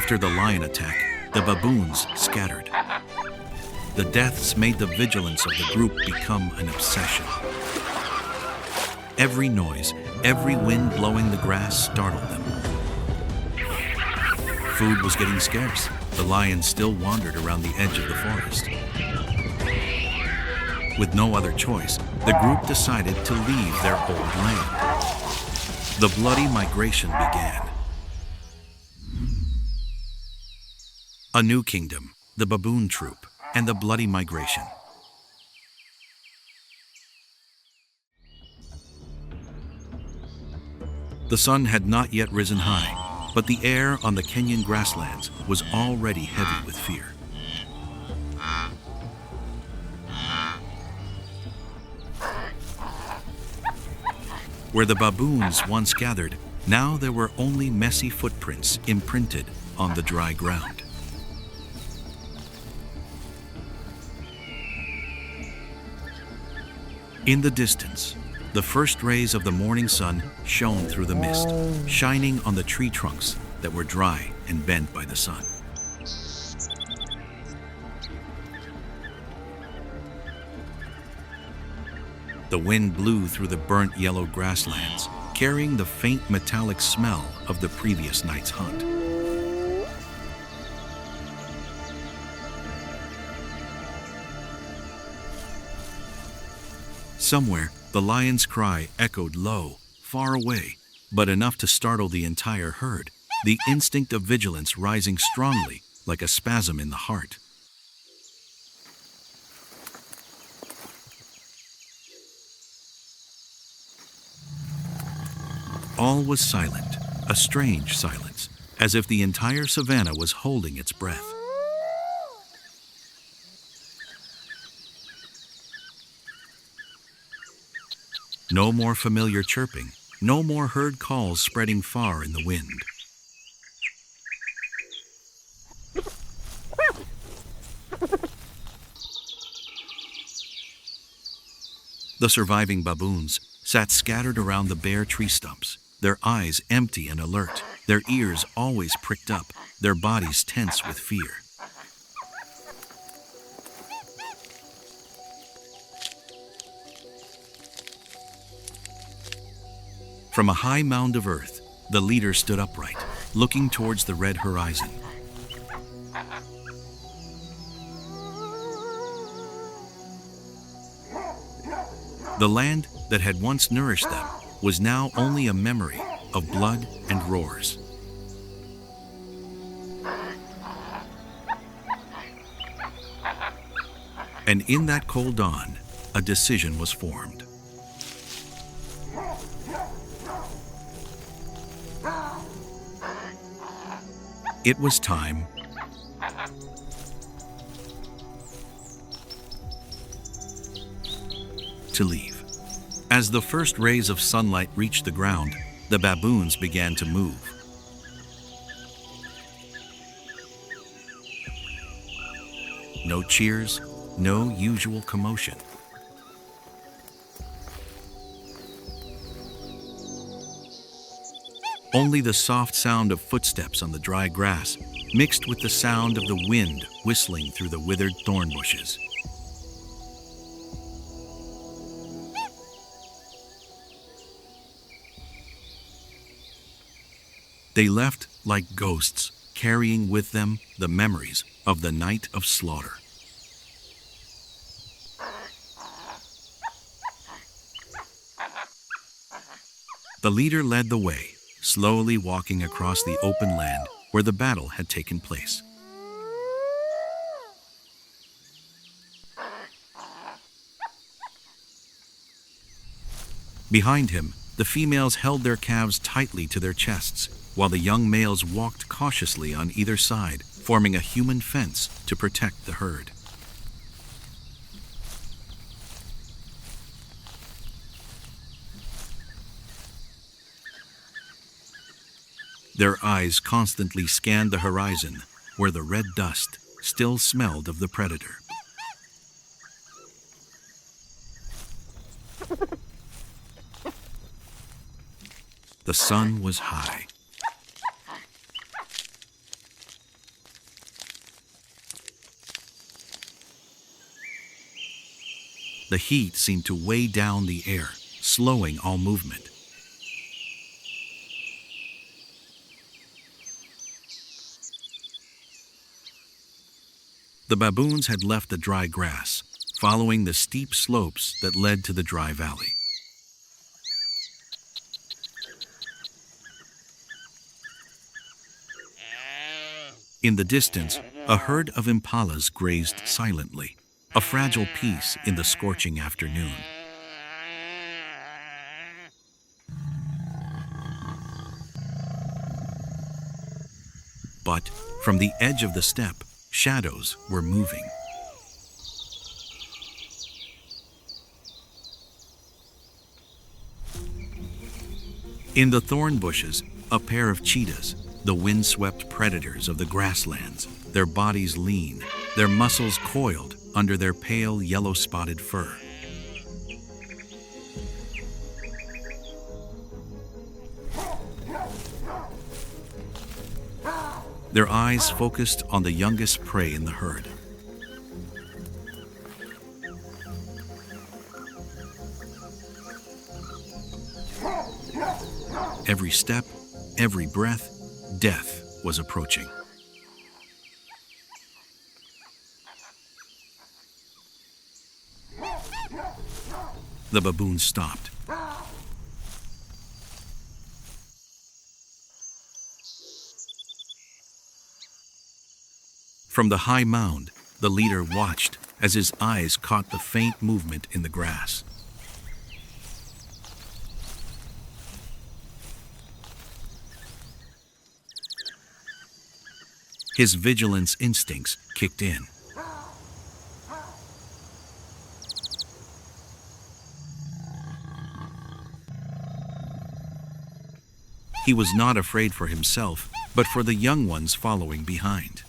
After the lion attack, the baboons scattered. The deaths made the vigilance of the group become an obsession. Every noise, every wind blowing the grass startled them. Food was getting scarce. The lions still wandered around the edge of the forest. With no other choice, the group decided to leave their old land. The bloody migration began. A new kingdom, the baboon troop, and the bloody migration. The sun had not yet risen high, but the air on the Kenyan grasslands was already heavy with fear. Where the baboons once gathered, now there were only messy footprints imprinted on the dry ground. In the distance, the first rays of the morning sun shone through the mist, shining on the tree trunks that were dry and bent by the sun. The wind blew through the burnt yellow grasslands, carrying the faint metallic smell of the previous night's hunt. Somewhere, the lion's cry echoed low, far away, but enough to startle the entire herd, the instinct of vigilance rising strongly like a spasm in the heart. All was silent, a strange silence, as if the entire savanna was holding its breath. No more familiar chirping, no more herd calls spreading far in the wind. The surviving baboons sat scattered around the bare tree stumps, their eyes empty and alert, their ears always pricked up, their bodies tense with fear. From a high mound of earth, the leader stood upright, looking towards the red horizon. The land that had once nourished them was now only a memory of blood and roars. And in that cold dawn, a decision was formed. It was time to leave. As the first rays of sunlight reached the ground, the baboons began to move. No cheers, no usual commotion. Only the soft sound of footsteps on the dry grass, mixed with the sound of the wind whistling through the withered thorn bushes. They left like ghosts, carrying with them the memories of the night of slaughter. The leader led the way, slowly walking across the open land where the battle had taken place. Behind him, the females held their calves tightly to their chests, while the young males walked cautiously on either side, forming a human fence to protect the herd. Their eyes constantly scanned the horizon, where the red dust still smelled of the predator. The sun was high. The heat seemed to weigh down the air, slowing all movement. The baboons had left the dry grass, following the steep slopes that led to the dry valley. In the distance, a herd of impalas grazed silently, a fragile piece in the scorching afternoon. But from the edge of the steppe, shadows were moving. In the thorn bushes, a pair of cheetahs, the windswept predators of the grasslands, their bodies lean, their muscles coiled under their pale yellow-spotted fur. Their eyes focused on the youngest prey in the herd. Every step, every breath, death was approaching. The baboon stopped. From the high mound, the leader watched as his eyes caught the faint movement in the grass. His vigilance instincts kicked in. He was not afraid for himself, but for the young ones following behind.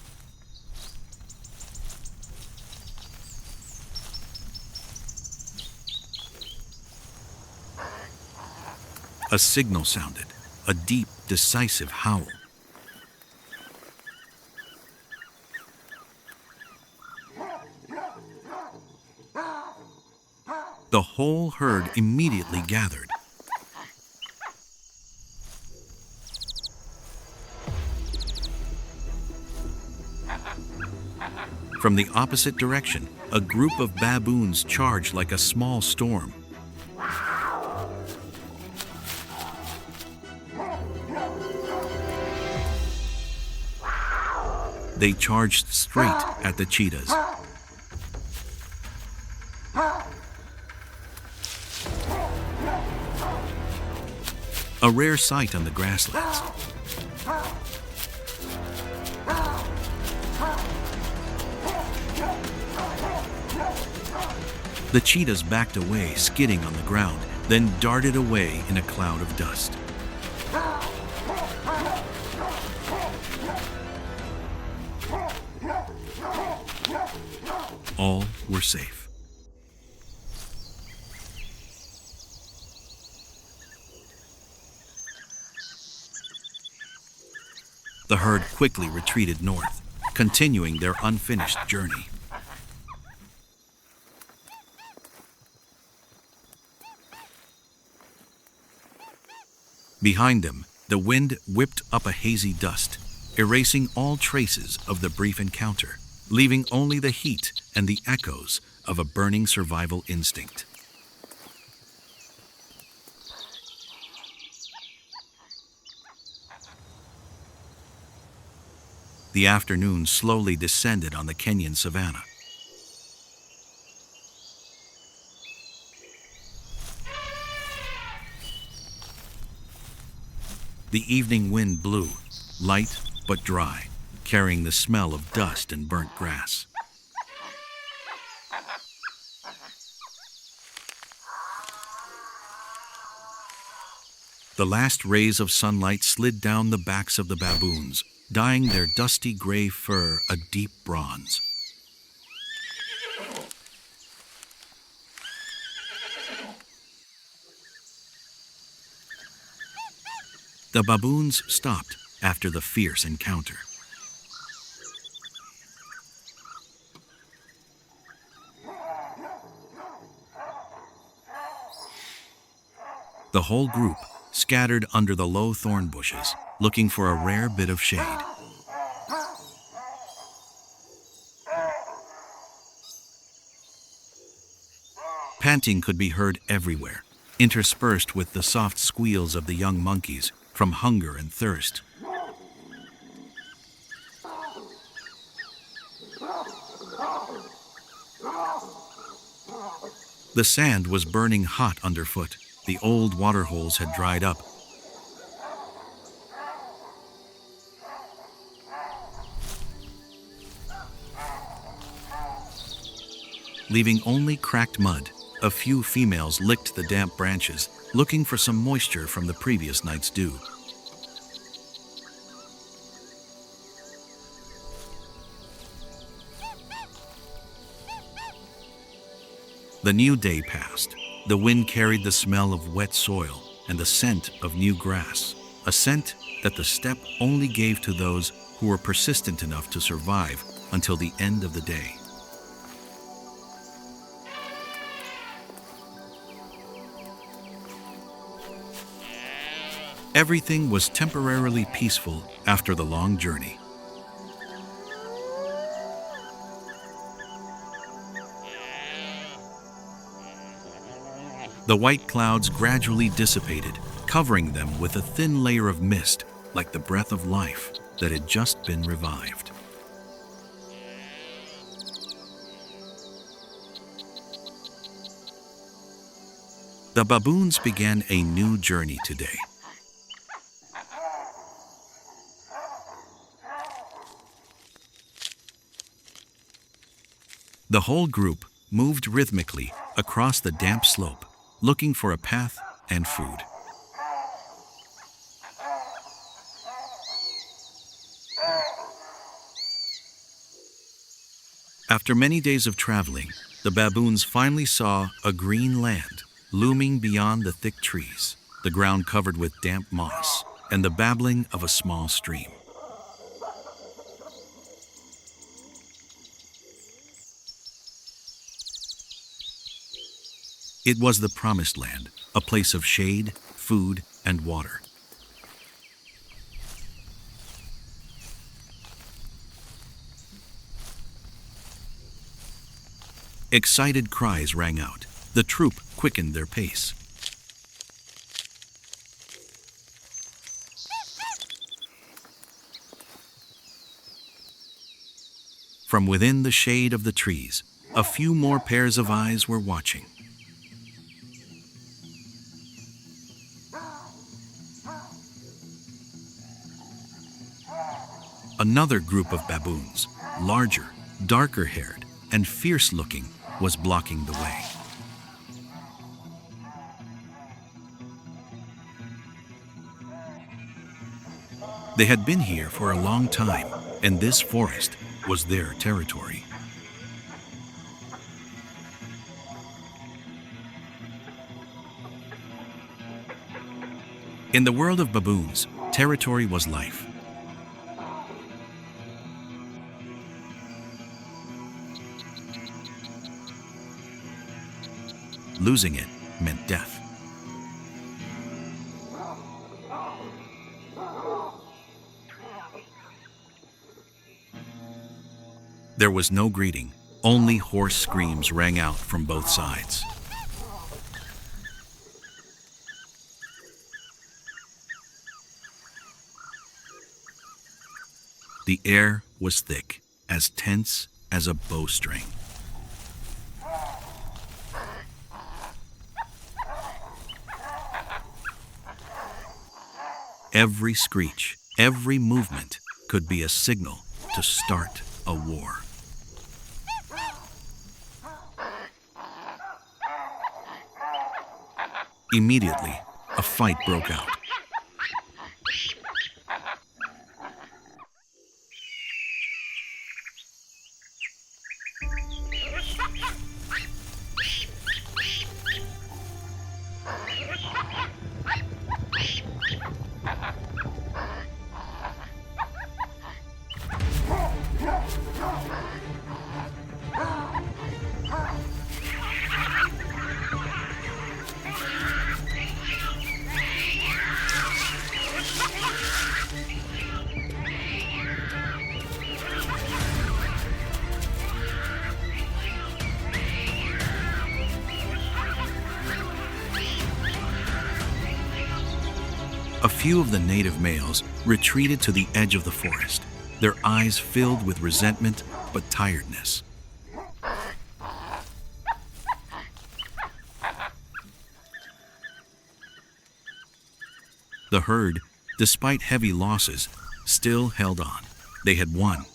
A signal sounded, a deep, decisive howl. The whole herd immediately gathered. From the opposite direction, a group of baboons charged like a small storm. They charged straight at the cheetahs. A rare sight on the grasslands. The cheetahs backed away, skidding on the ground, then darted away in a cloud of dust. All were safe. The herd quickly retreated north, continuing their unfinished journey. Behind them, the wind whipped up a hazy dust, erasing all traces of the brief encounter, leaving only the heat and the echoes of a burning survival instinct. The afternoon slowly descended on the Kenyan savannah. The evening wind blew, light but dry, carrying the smell of dust and burnt grass. The last rays of sunlight slid down the backs of the baboons, dyeing their dusty gray fur a deep bronze. The baboons stopped after the fierce encounter. The whole group scattered under the low thorn bushes, looking for a rare bit of shade. Panting could be heard everywhere, interspersed with the soft squeals of the young monkeys from hunger and thirst. The sand was burning hot underfoot. The old water holes had dried up. Leaving only cracked mud, a few females licked the damp branches, looking for some moisture from the previous night's dew. The new day passed. The wind carried the smell of wet soil and the scent of new grass, a scent that the steppe only gave to those who were persistent enough to survive until the end of the day. Everything was temporarily peaceful after the long journey. The white clouds gradually dissipated, covering them with a thin layer of mist, like the breath of life that had just been revived. The baboons began a new journey today. The whole group moved rhythmically across the damp slope, looking for a path and food. After many days of traveling, the baboons finally saw a green land looming beyond the thick trees, the ground covered with damp moss, and the babbling of a small stream. It was the promised land, a place of shade, food, and water. Excited cries rang out. The troop quickened their pace. From within the shade of the trees, a few more pairs of eyes were watching. Another group of baboons, larger, darker-haired, and fierce-looking, was blocking the way. They had been here for a long time, and this forest was their territory. In the world of baboons, territory was life. Losing it meant death. There was no greeting, only hoarse screams rang out from both sides. The air was thick, as tense as a bowstring. Every screech, every movement could be a signal to start a war. Immediately, a fight broke out. few of the native males retreated to the edge of the forest, their eyes filled with resentment but tiredness. The herd, despite heavy losses, still held on. They had won.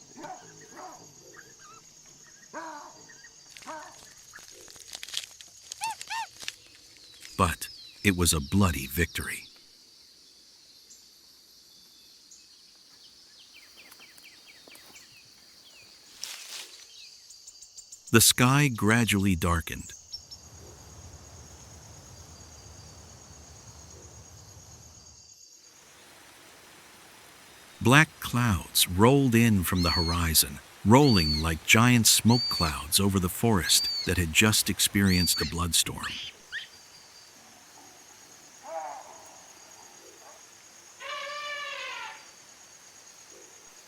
But it was a bloody victory. The sky gradually darkened. Black clouds rolled in from the horizon, rolling like giant smoke clouds over the forest that had just experienced a bloodstorm.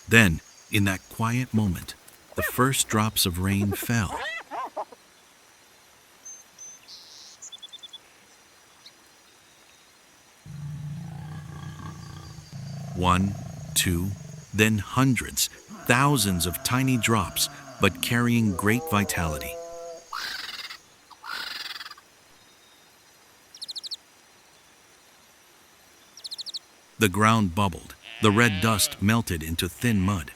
Then, in that quiet moment, the first drops of rain fell. One, two, then hundreds, thousands of tiny drops, but carrying great vitality. The ground bubbled. The red dust melted into thin mud.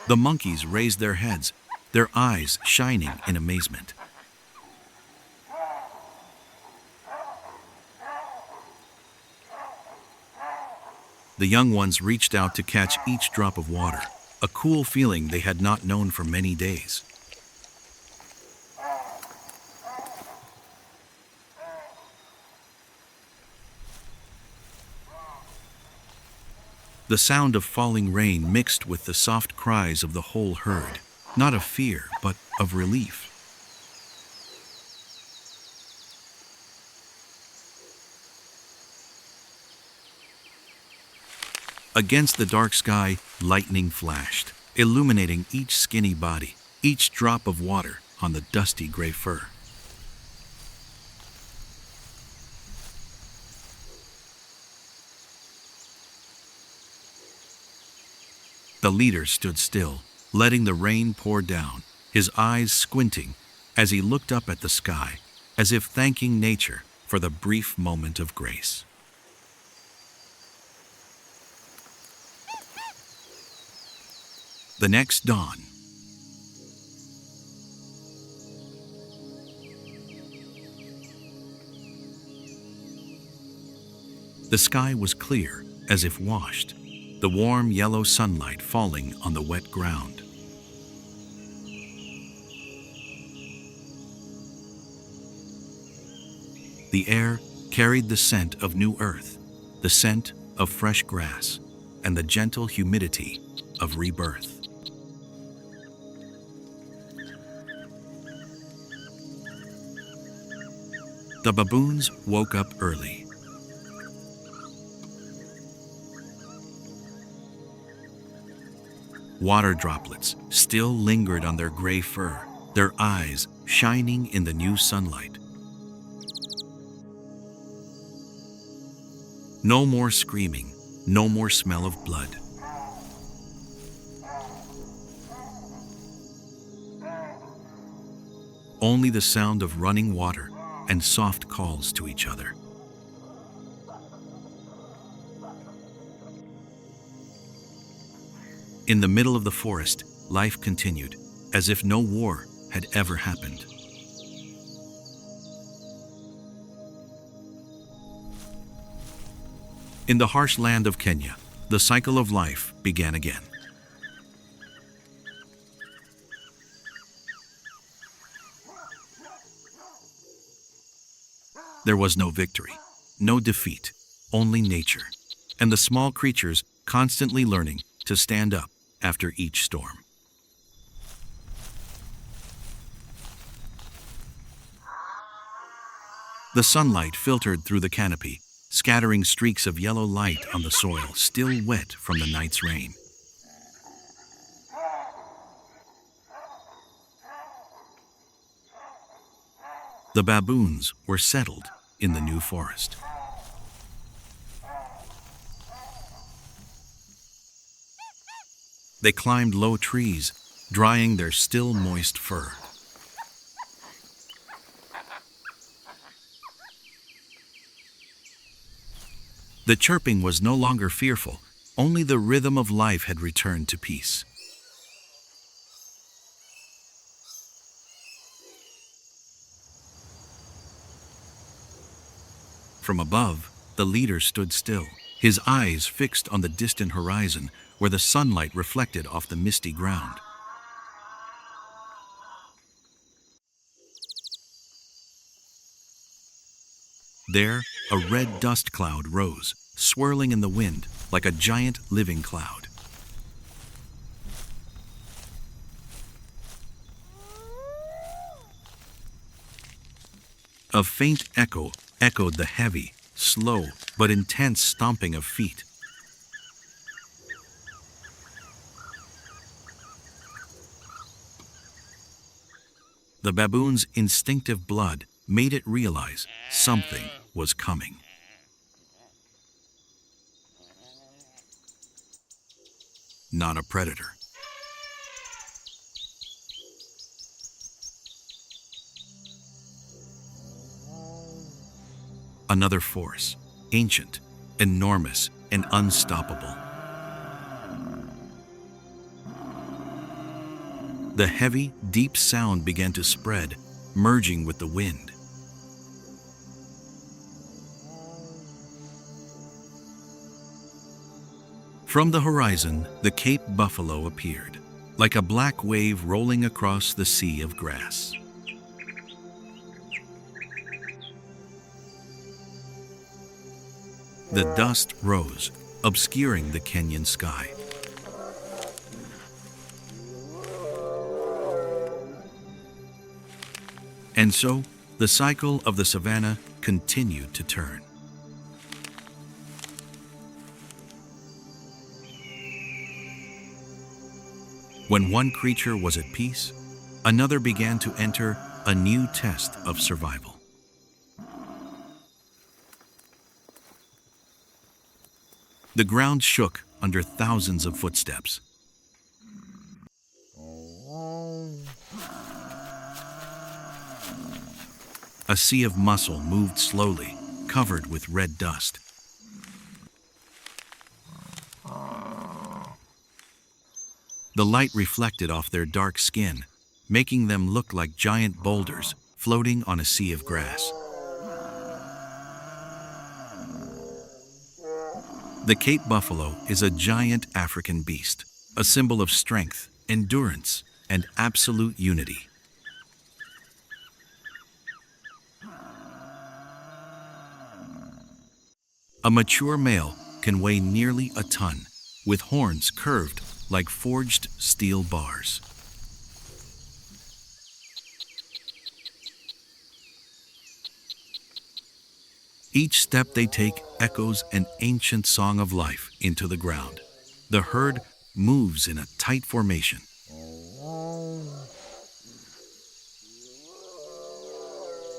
The monkeys raised their heads, their eyes shining in amazement. The young ones reached out to catch each drop of water, a cool feeling they had not known for many days. The sound of falling rain mixed with the soft cries of the whole herd, not of fear, but of relief. Against the dark sky, lightning flashed, illuminating each skinny body, each drop of water on the dusty gray fur. The leader stood still, letting the rain pour down, his eyes squinting as he looked up at the sky, as if thanking nature for the brief moment of grace. The next dawn, the sky was clear, as if washed, the warm yellow sunlight falling on the wet ground. The air carried the scent of new earth, the scent of fresh grass, and the gentle humidity of rebirth. The baboons woke up early. Water droplets still lingered on their gray fur, their eyes shining in the new sunlight. No more screaming, no more smell of blood. Only the sound of running water and soft calls to each other. In the middle of the forest, life continued, as if no war had ever happened. In the harsh land of Kenya, the cycle of life began again. There was no victory, no defeat, only nature, and the small creatures constantly learning to stand up after each storm. The sunlight filtered through the canopy, scattering streaks of yellow light on the soil still wet from the night's rain. The baboons were settled in the new forest. They climbed low trees, drying their still moist fur. The chirping was no longer fearful, only the rhythm of life had returned to peace. From above, the leader stood still, his eyes fixed on the distant horizon where the sunlight reflected off the misty ground. There, a red dust cloud rose, swirling in the wind like a giant living cloud. A faint echo echoed the heavy, slow, but intense stomping of feet. The baboon's instinctive blood made it realize something was coming. Not a predator. Another force, ancient, enormous, and unstoppable. The heavy, deep sound began to spread, merging with the wind. From the horizon, the Cape buffalo appeared, like a black wave rolling across the sea of grass. The dust rose, obscuring the Kenyan sky. And so, the cycle of the savanna continued to turn. When one creature was at peace, another began to enter a new test of survival. The ground shook under thousands of footsteps. A sea of muscle moved slowly, covered with red dust. The light reflected off their dark skin, making them look like giant boulders floating on a sea of grass. The Cape buffalo is a giant African beast, a symbol of strength, endurance, and absolute unity. A mature male can weigh nearly a ton, with horns curved like forged steel bars. Each step they take echoes an ancient song of life into the ground. The herd moves in a tight formation.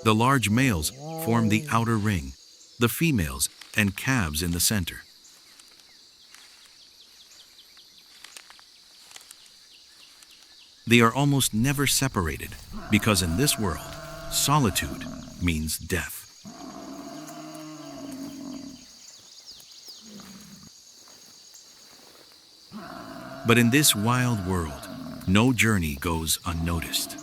The large males form the outer ring, the females and calves in the center. They are almost never separated because in this world, solitude means death. But in this wild world, no journey goes unnoticed.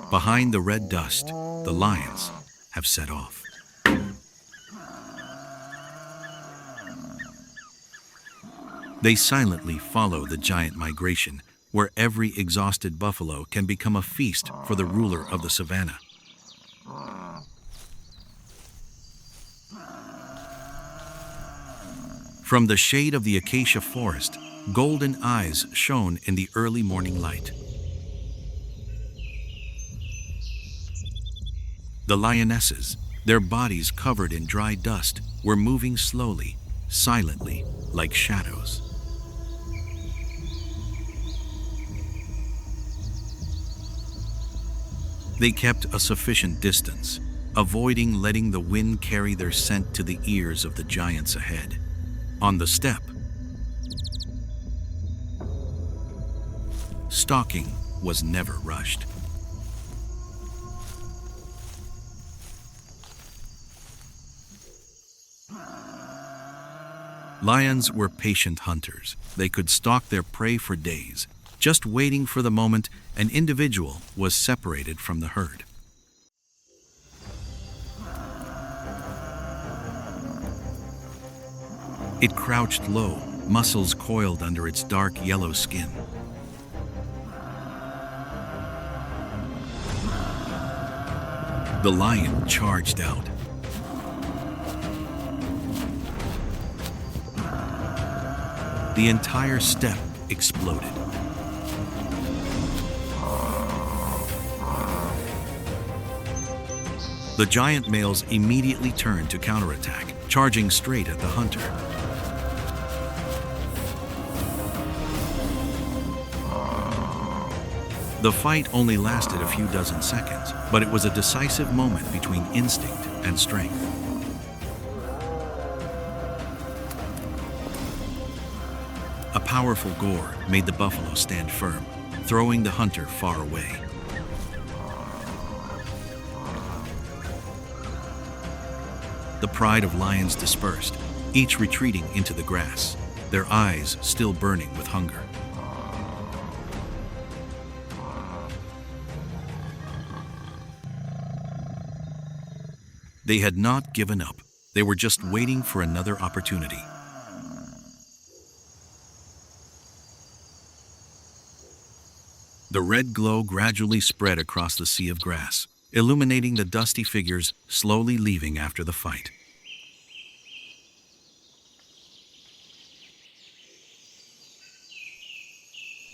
Behind the red dust, the lions have set off. They silently follow the giant migration, where every exhausted buffalo can become a feast for the ruler of the savanna. From the shade of the acacia forest, golden eyes shone in the early morning light. The lionesses, their bodies covered in dry dust, were moving slowly, silently, like shadows. They kept a sufficient distance, avoiding letting the wind carry their scent to the ears of the giants ahead. On the steppe, stalking was never rushed. Lions were patient hunters. They could stalk their prey for days, just waiting for the moment an individual was separated from the herd. It crouched low, muscles coiled under its dark yellow skin. The lion charged out. The entire steppe exploded. The giant males immediately turned to counterattack, charging straight at the hunter. The fight only lasted a few dozen seconds, but it was a decisive moment between instinct and strength. A powerful gore made the buffalo stand firm, throwing the hunter far away. The pride of lions dispersed, each retreating into the grass, their eyes still burning with hunger. They had not given up. They were just waiting for another opportunity. The red glow gradually spread across the sea of grass, illuminating the dusty figures slowly leaving after the fight.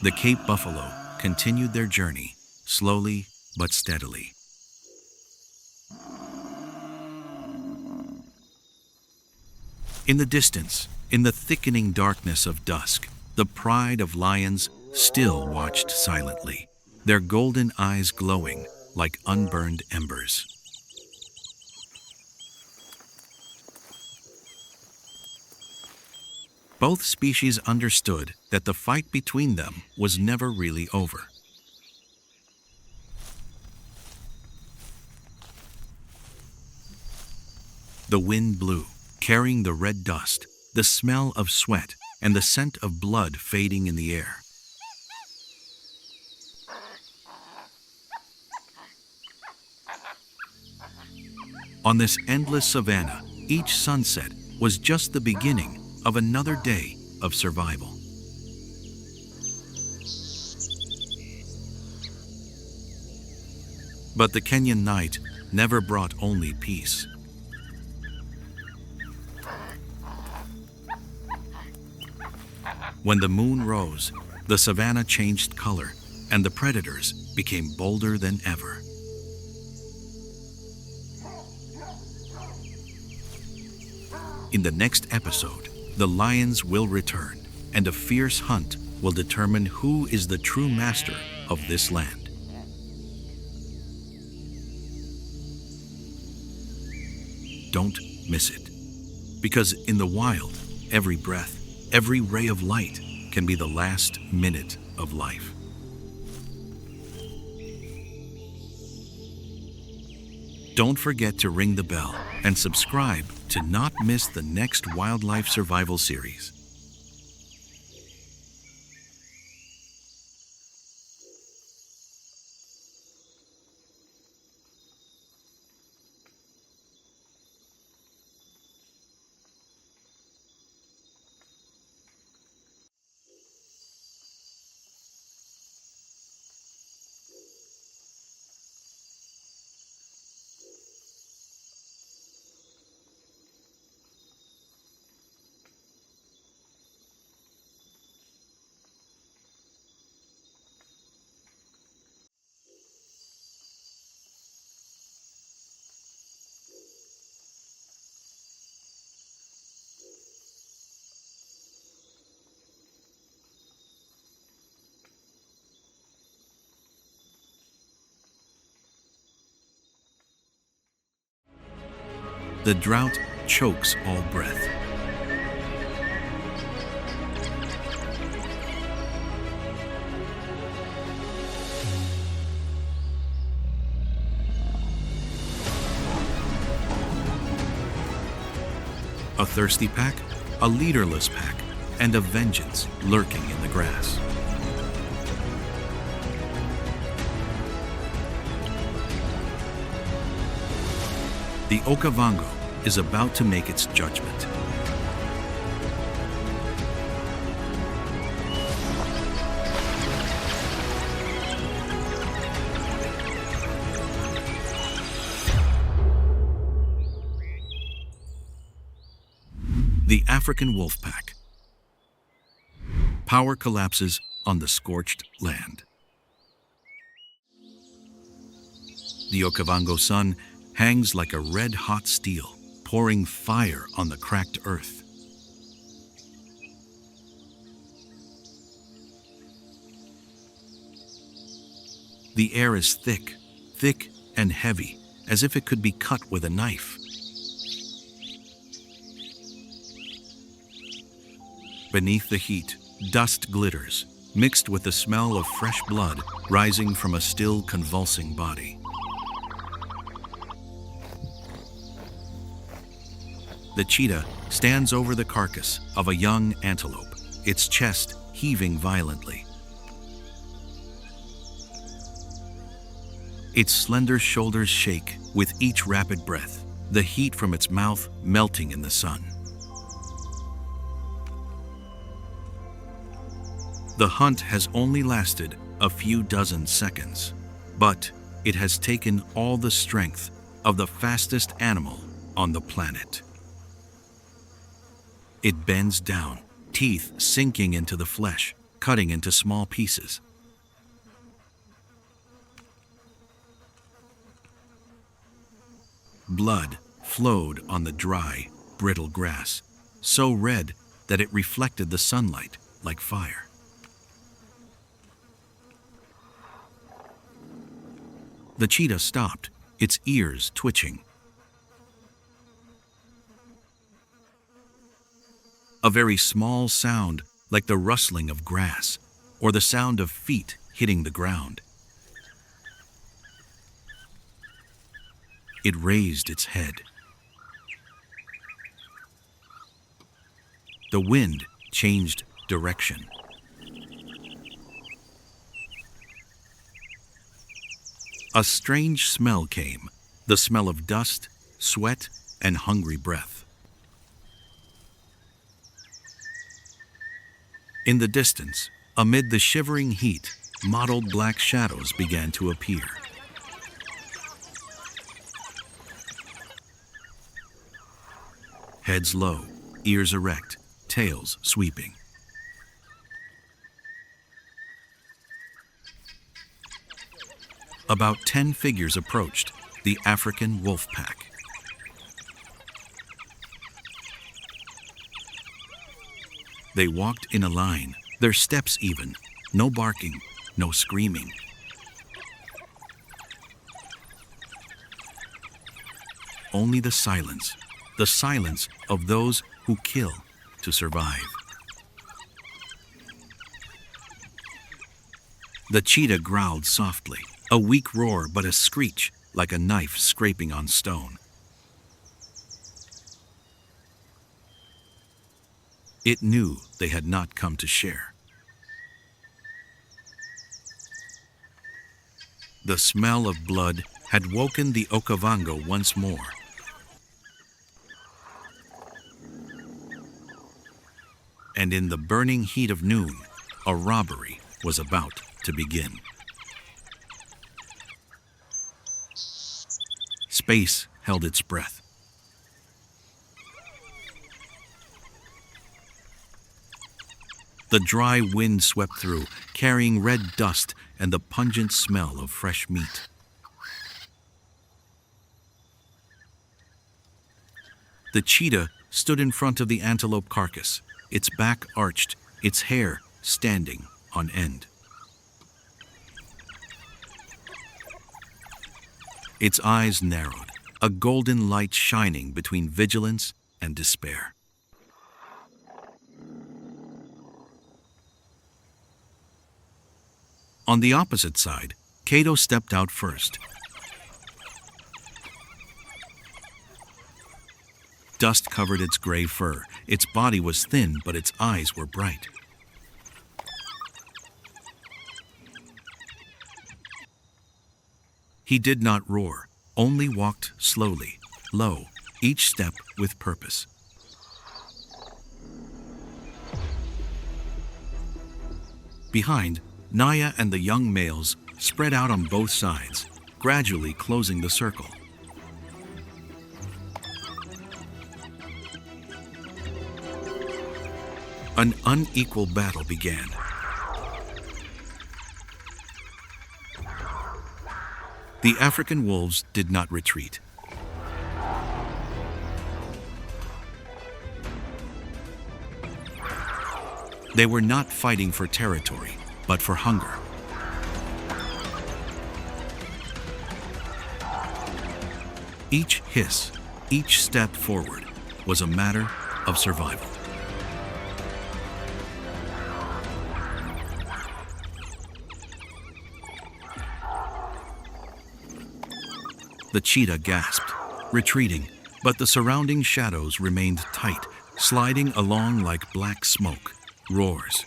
The Cape buffalo continued their journey, slowly but steadily. In the distance, in the thickening darkness of dusk, the pride of lions still watched silently, their golden eyes glowing like unburned embers. Both species understood that the fight between them was never really over. The wind blew, carrying the red dust, the smell of sweat, and the scent of blood fading in the air. On this endless savanna, each sunset was just the beginning of another day of survival. But the Kenyan night never brought only peace. When the moon rose, the savanna changed color, and the predators became bolder than ever. In the next episode, the lions will return, and a fierce hunt will determine who is the true master of this land. Don't miss it, because in the wild, every breath, every ray of light can be the last minute of life. Don't forget to ring the bell and subscribe to not miss the next wildlife survival series. The drought chokes all breath. A thirsty pack, a leaderless pack, and a vengeance lurking in the grass. The Okavango is about to make its judgment. The African wolf pack. Power collapses on the scorched land. The Okavango sun hangs like a red-hot steel, pouring fire on the cracked earth. The air is thick, thick and heavy, as if it could be cut with a knife. Beneath the heat, dust glitters, mixed with the smell of fresh blood rising from a still convulsing body. The cheetah stands over the carcass of a young antelope, its chest heaving violently. Its slender shoulders shake with each rapid breath, the heat from its mouth melting in the sun. The hunt has only lasted a few dozen seconds, but it has taken all the strength of the fastest animal on the planet. It bends down, teeth sinking into the flesh, cutting into small pieces. Blood flowed on the dry, brittle grass, so red that it reflected the sunlight like fire. The cheetah stopped, its ears twitching. A very small sound, like the rustling of grass or the sound of feet hitting the ground. It raised its head. The wind changed direction. A strange smell came, the smell of dust, sweat, and hungry breath. In the distance, amid the shivering heat, mottled black shadows began to appear. Heads low, ears erect, tails sweeping. About 10 figures approached, the African wolf pack. They walked in a line, their steps even, no barking, no screaming. Only the silence of those who kill to survive. The cheetah growled softly, a weak roar but a screech like a knife scraping on stone. It knew they had not come to share. The smell of blood had woken the Okavango once more. And in the burning heat of noon, a robbery was about to begin. Space held its breath. The dry wind swept through, carrying red dust and the pungent smell of fresh meat. The cheetah stood in front of the antelope carcass, its back arched, its hair standing on end. Its eyes narrowed, a golden light shining between vigilance and despair. On the opposite side, Cato stepped out first. Dust covered its gray fur. Its body was thin, but its eyes were bright. He did not roar, only walked slowly, low, each step with purpose. Behind, Naya and the young males spread out on both sides, gradually closing the circle. An unequal battle began. The African wolves did not retreat. They were not fighting for territory, but for hunger. Each hiss, each step forward was a matter of survival. The cheetah gasped, retreating, but the surrounding shadows remained tight, sliding along like black smoke, roars.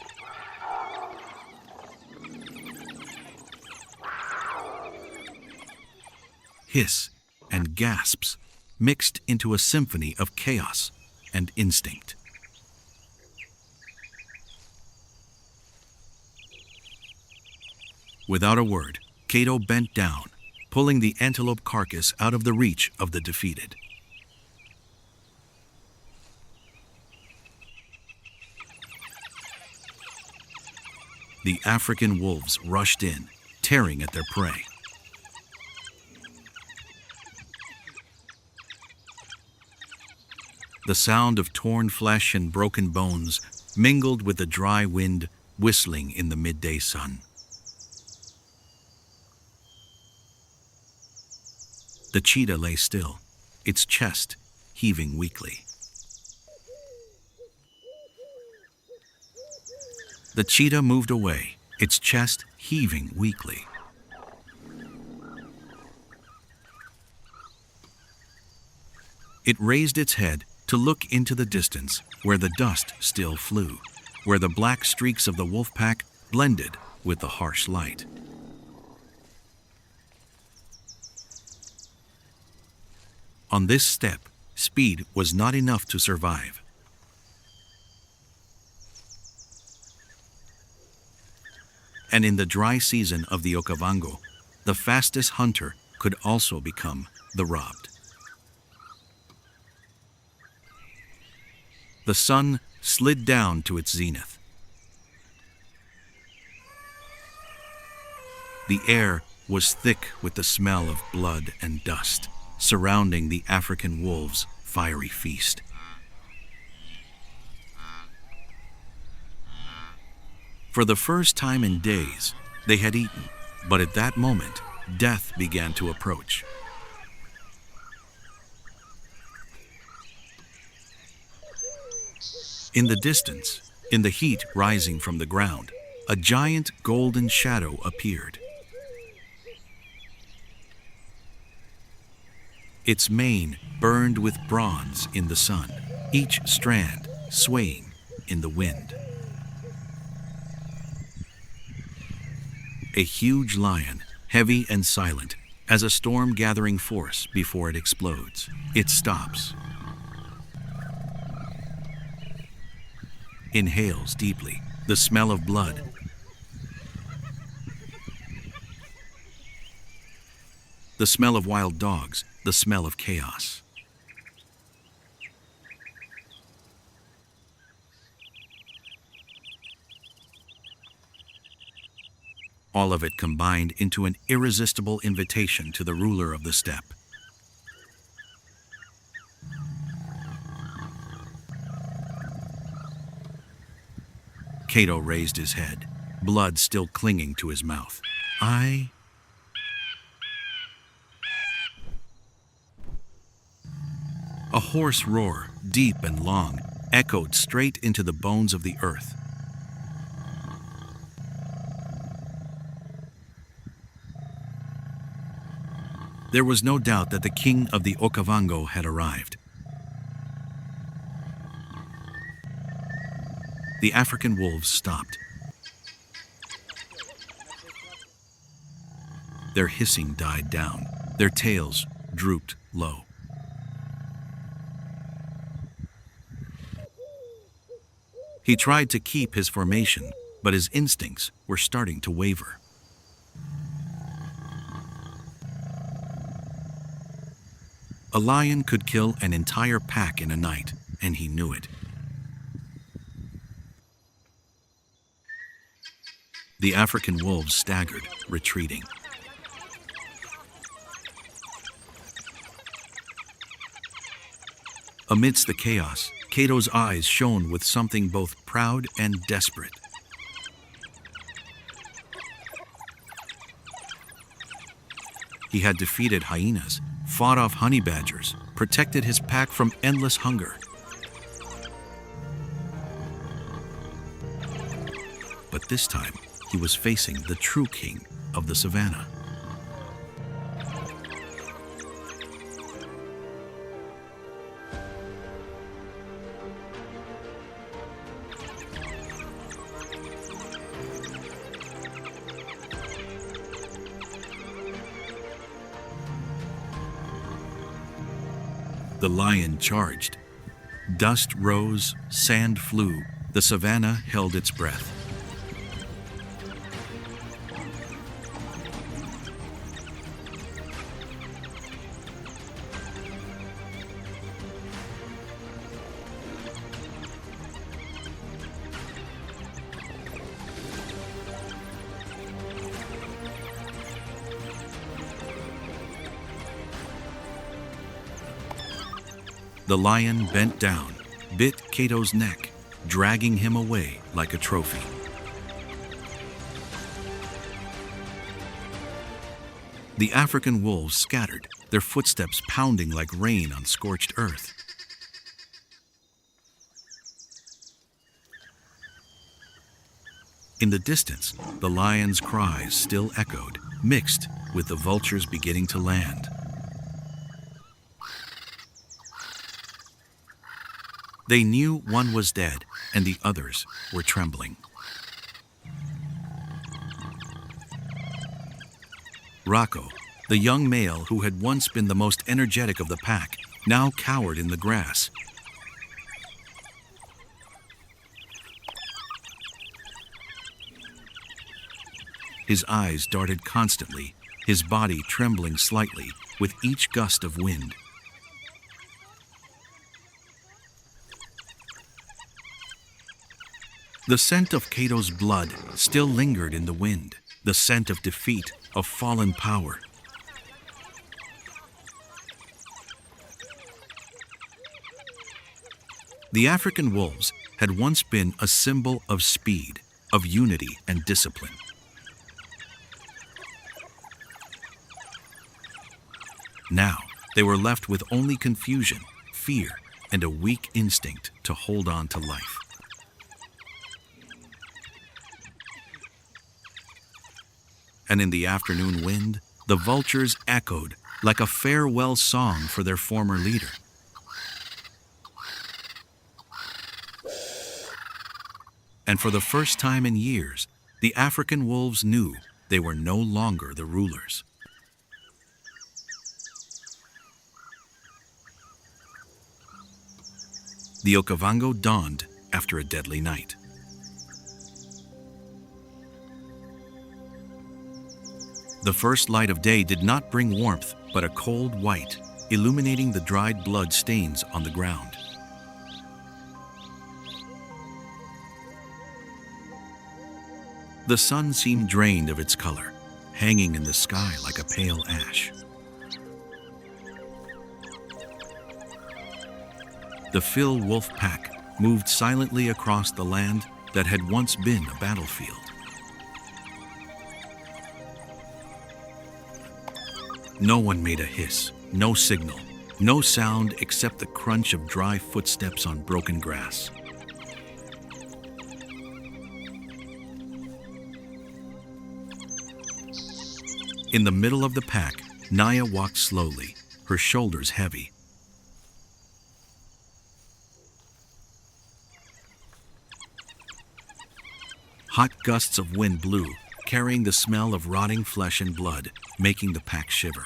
Hiss and gasps mixed into a symphony of chaos and instinct. Without a word, Cato bent down, pulling the antelope carcass out of the reach of the defeated. The African wolves rushed in, tearing at their prey. The sound of torn flesh and broken bones mingled with the dry wind whistling in the midday sun. The cheetah lay still, its chest heaving weakly. The cheetah moved away, its chest heaving weakly. It raised its head to look into the distance where the dust still flew, where the black streaks of the wolf pack blended with the harsh light. On this step, speed was not enough to survive. And in the dry season of the Okavango, the fastest hunter could also become the robbed. The sun slid down to its zenith. The air was thick with the smell of blood and dust, surrounding the African wolves' fiery feast. For the first time in days, they had eaten, but at that moment, death began to approach. In the distance, in the heat rising from the ground, a giant golden shadow appeared. Its mane burned with bronze in the sun, each strand swaying in the wind. A huge lion, heavy and silent, as a storm gathering force before it explodes. It stops, inhales deeply, the smell of blood. The smell of wild dogs, the smell of chaos. All of it combined into an irresistible invitation to the ruler of the steppe. Cato raised his head, blood still clinging to his mouth. A hoarse roar, deep and long, echoed straight into the bones of the earth. There was no doubt that the king of the Okavango had arrived. The African wolves stopped. Their hissing died down. Their tails drooped low. He tried to keep his formation, but his instincts were starting to waver. A lion could kill an entire pack in a night, and he knew it. The African wolves staggered, retreating. Amidst the chaos, Cato's eyes shone with something both proud and desperate. He had defeated hyenas, fought off honey badgers, protected his pack from endless hunger. But this time, he was facing the true king of the savannah. The lion charged. Dust rose, sand flew. The savannah held its breath. The lion bent down, bit Cato's neck, dragging him away like a trophy. The African wolves scattered, their footsteps pounding like rain on scorched earth. In the distance, the lion's cries still echoed, mixed with the vultures beginning to land. They knew one was dead, and the others were trembling. Rocco, the young male who had once been the most energetic of the pack, now cowered in the grass. His eyes darted constantly, his body trembling slightly with each gust of wind. The scent of Cato's blood still lingered in the wind, the scent of defeat, of fallen power. The African wolves had once been a symbol of speed, of unity and discipline. Now, they were left with only confusion, fear, and a weak instinct to hold on to life. And in the afternoon wind, the vultures echoed like a farewell song for their former leader. And for the first time in years, the African wolves knew they were no longer the rulers. The Okavango dawned after a deadly night. The first light of day did not bring warmth, but a cold white, illuminating the dried blood stains on the ground. The sun seemed drained of its color, hanging in the sky like a pale ash. The Phil wolf pack moved silently across the land that had once been a battlefield. No one made a hiss, no signal, No sound except the crunch of dry footsteps on broken grass. In the middle of the pack, Naya walked slowly, her shoulders heavy. Hot gusts of wind blew, carrying the smell of rotting flesh and blood, making the pack shiver.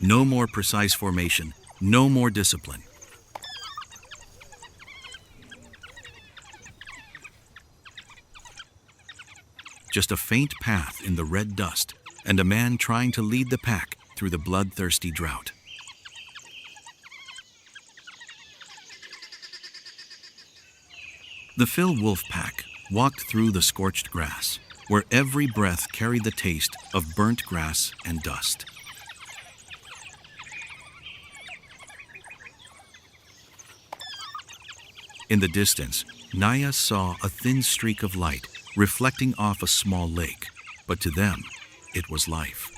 No more precise formation, no more discipline. Just a faint path in the red dust, and a man trying to lead the pack through the bloodthirsty drought. The Phil Wolf pack walked through the scorched grass, where every breath carried the taste of burnt grass and dust. In the distance, Naya saw a thin streak of light reflecting off a small lake, but to them, it was life.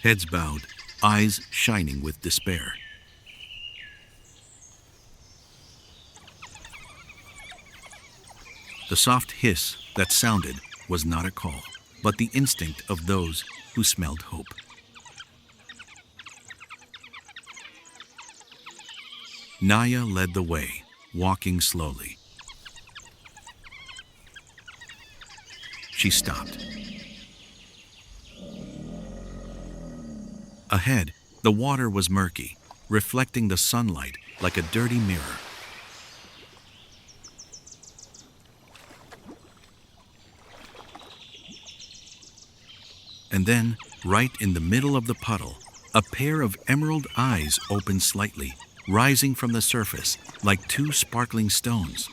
Heads bowed, eyes shining with despair. The soft hiss that sounded was not a call, but the instinct of those who smelled hope. Naya led the way, walking slowly. She stopped. Ahead, the water was murky, reflecting the sunlight like a dirty mirror. And then, right in the middle of the puddle, a pair of emerald eyes opened slightly, rising from the surface like two sparkling stones.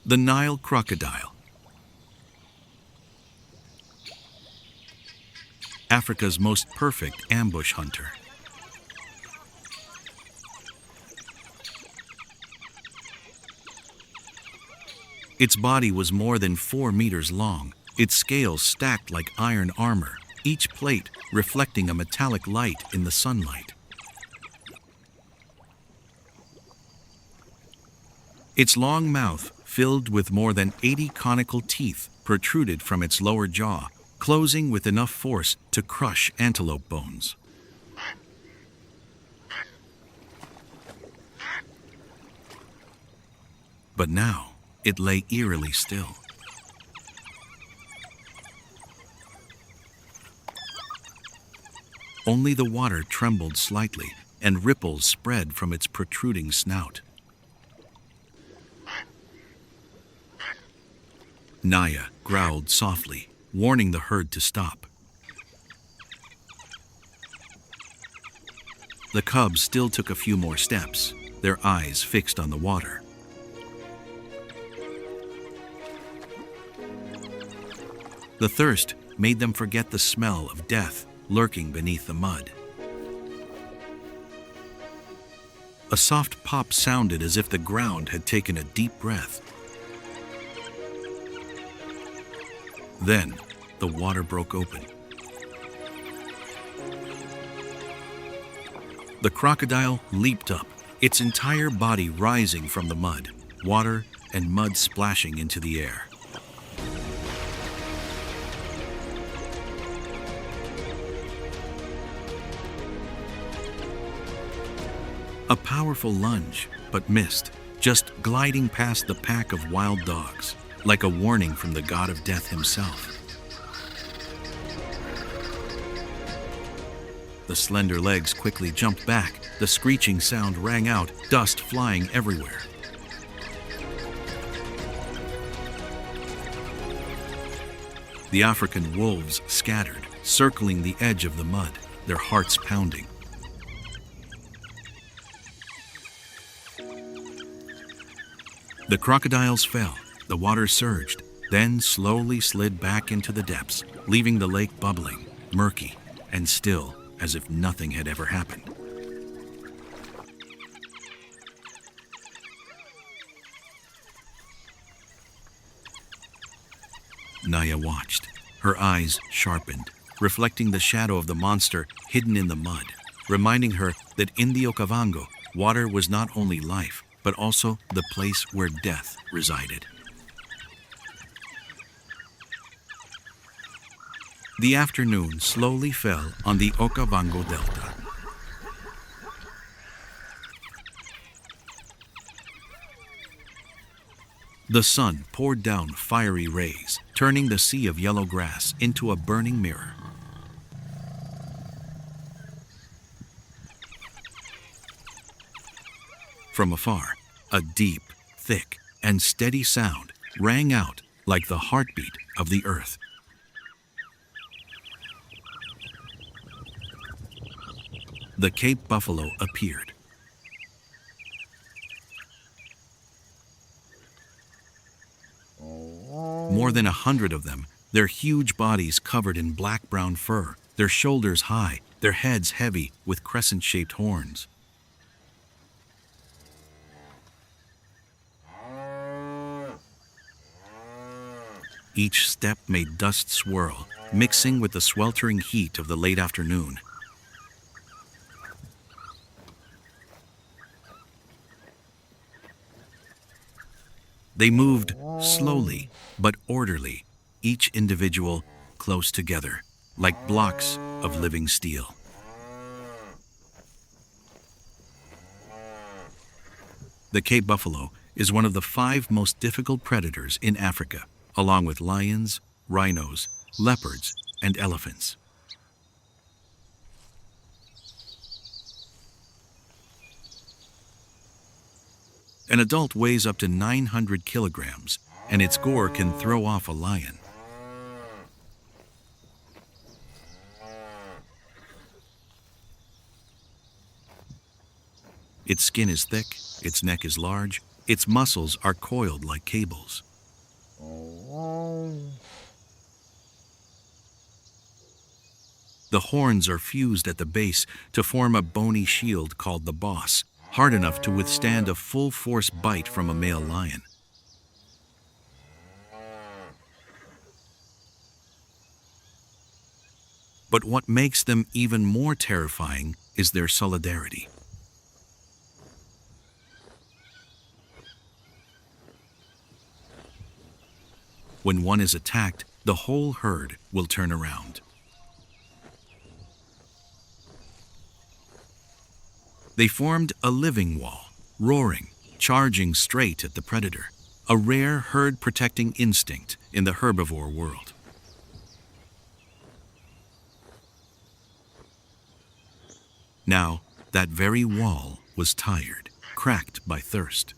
The Nile crocodile. Africa's most perfect ambush hunter. Its body was more than 4 meters long, its scales stacked like iron armor, each plate reflecting a metallic light in the sunlight. Its long mouth, filled with more than 80 conical teeth, protruded from its lower jaw, closing with enough force to crush antelope bones. But now, it lay eerily still. Only the water trembled slightly, and ripples spread from its protruding snout. Naya growled softly, warning the herd to stop. The cubs still took a few more steps, their eyes fixed on the water. The thirst made them forget the smell of death lurking beneath the mud. A soft pop sounded as if the ground had taken a deep breath. Then, the water broke open. The crocodile leaped up, its entire body rising from the mud, water and mud splashing into the air. A powerful lunge, but missed, just gliding past the pack of wild dogs, like a warning from the god of death himself. The slender legs quickly jumped back, the screeching sound rang out, dust flying everywhere. The African wolves scattered, circling the edge of the mud, their hearts pounding. The crocodiles fell, the water surged, then slowly slid back into the depths, leaving the lake bubbling, murky, and still as if nothing had ever happened. Naya watched, her eyes sharpened, reflecting the shadow of the monster hidden in the mud, reminding her that in the Okavango, water was not only life, but also the place where death resided. The afternoon slowly fell on the Okavango Delta. The sun poured down fiery rays, turning the sea of yellow grass into a burning mirror. From afar, a deep, thick, and steady sound rang out like the heartbeat of the earth. The Cape buffalo appeared. More than 100 of them, their huge bodies covered in black-brown fur, their shoulders high, their heads heavy with crescent-shaped horns. Each step made dust swirl, mixing with the sweltering heat of the late afternoon. They moved slowly but orderly, each individual close together, like blocks of living steel. The Cape buffalo is one of the 5 most difficult predators in Africa, along with lions, rhinos, leopards, and elephants. An adult weighs up to 900 kilograms, and its gore can throw off a lion. Its skin is thick, its neck is large, its muscles are coiled like cables. The horns are fused at the base to form a bony shield called the boss, hard enough to withstand a full-force bite from a male lion. But what makes them even more terrifying is their solidarity. When one is attacked, the whole herd will turn around. They formed a living wall, roaring, charging straight at the predator, a rare herd-protecting instinct in the herbivore world. Now, that very wall was tired, cracked by thirst.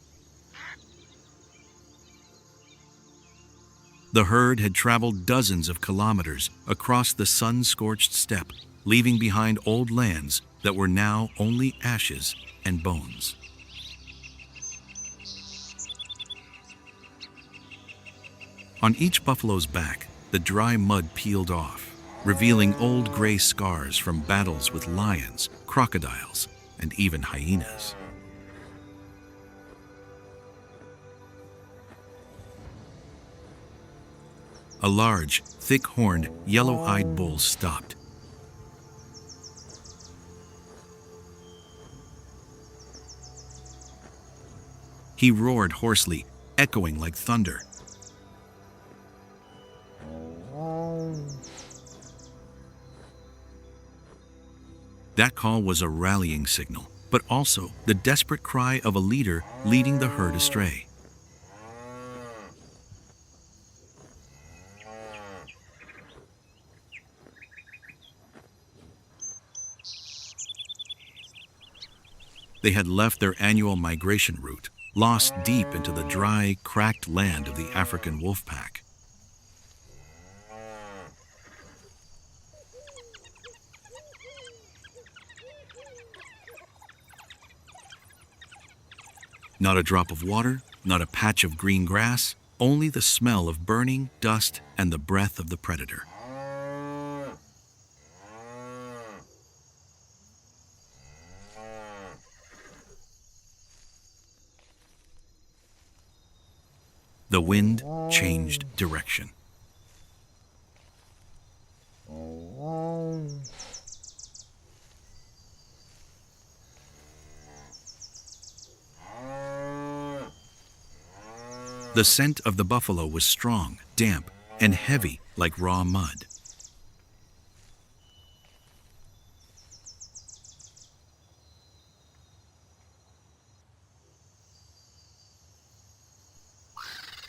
The herd had traveled dozens of kilometers across the sun-scorched steppe, leaving behind old lands that were now only ashes and bones. On each buffalo's back, the dry mud peeled off, revealing old gray scars from battles with lions, crocodiles, and even hyenas. A large, thick-horned, yellow-eyed bull stopped. He roared hoarsely, echoing like thunder. That call was a rallying signal, but also the desperate cry of a leader leading the herd astray. They had left their annual migration route, lost deep into the dry, cracked land of the African wolf pack. Not a drop of water, not a patch of green grass, only the smell of burning, dust, and the breath of the predator. The wind changed direction. The scent of the buffalo was strong, damp, and heavy like raw mud.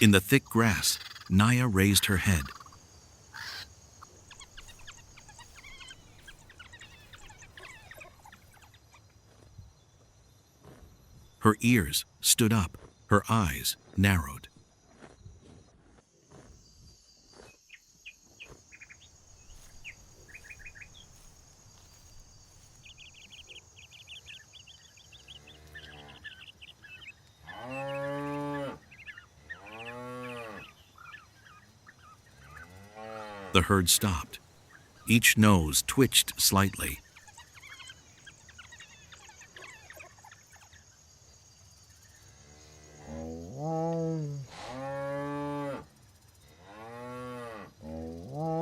In the thick grass, Naya raised her head. Her ears stood up, her eyes narrowed. The herd stopped. Each nose twitched slightly.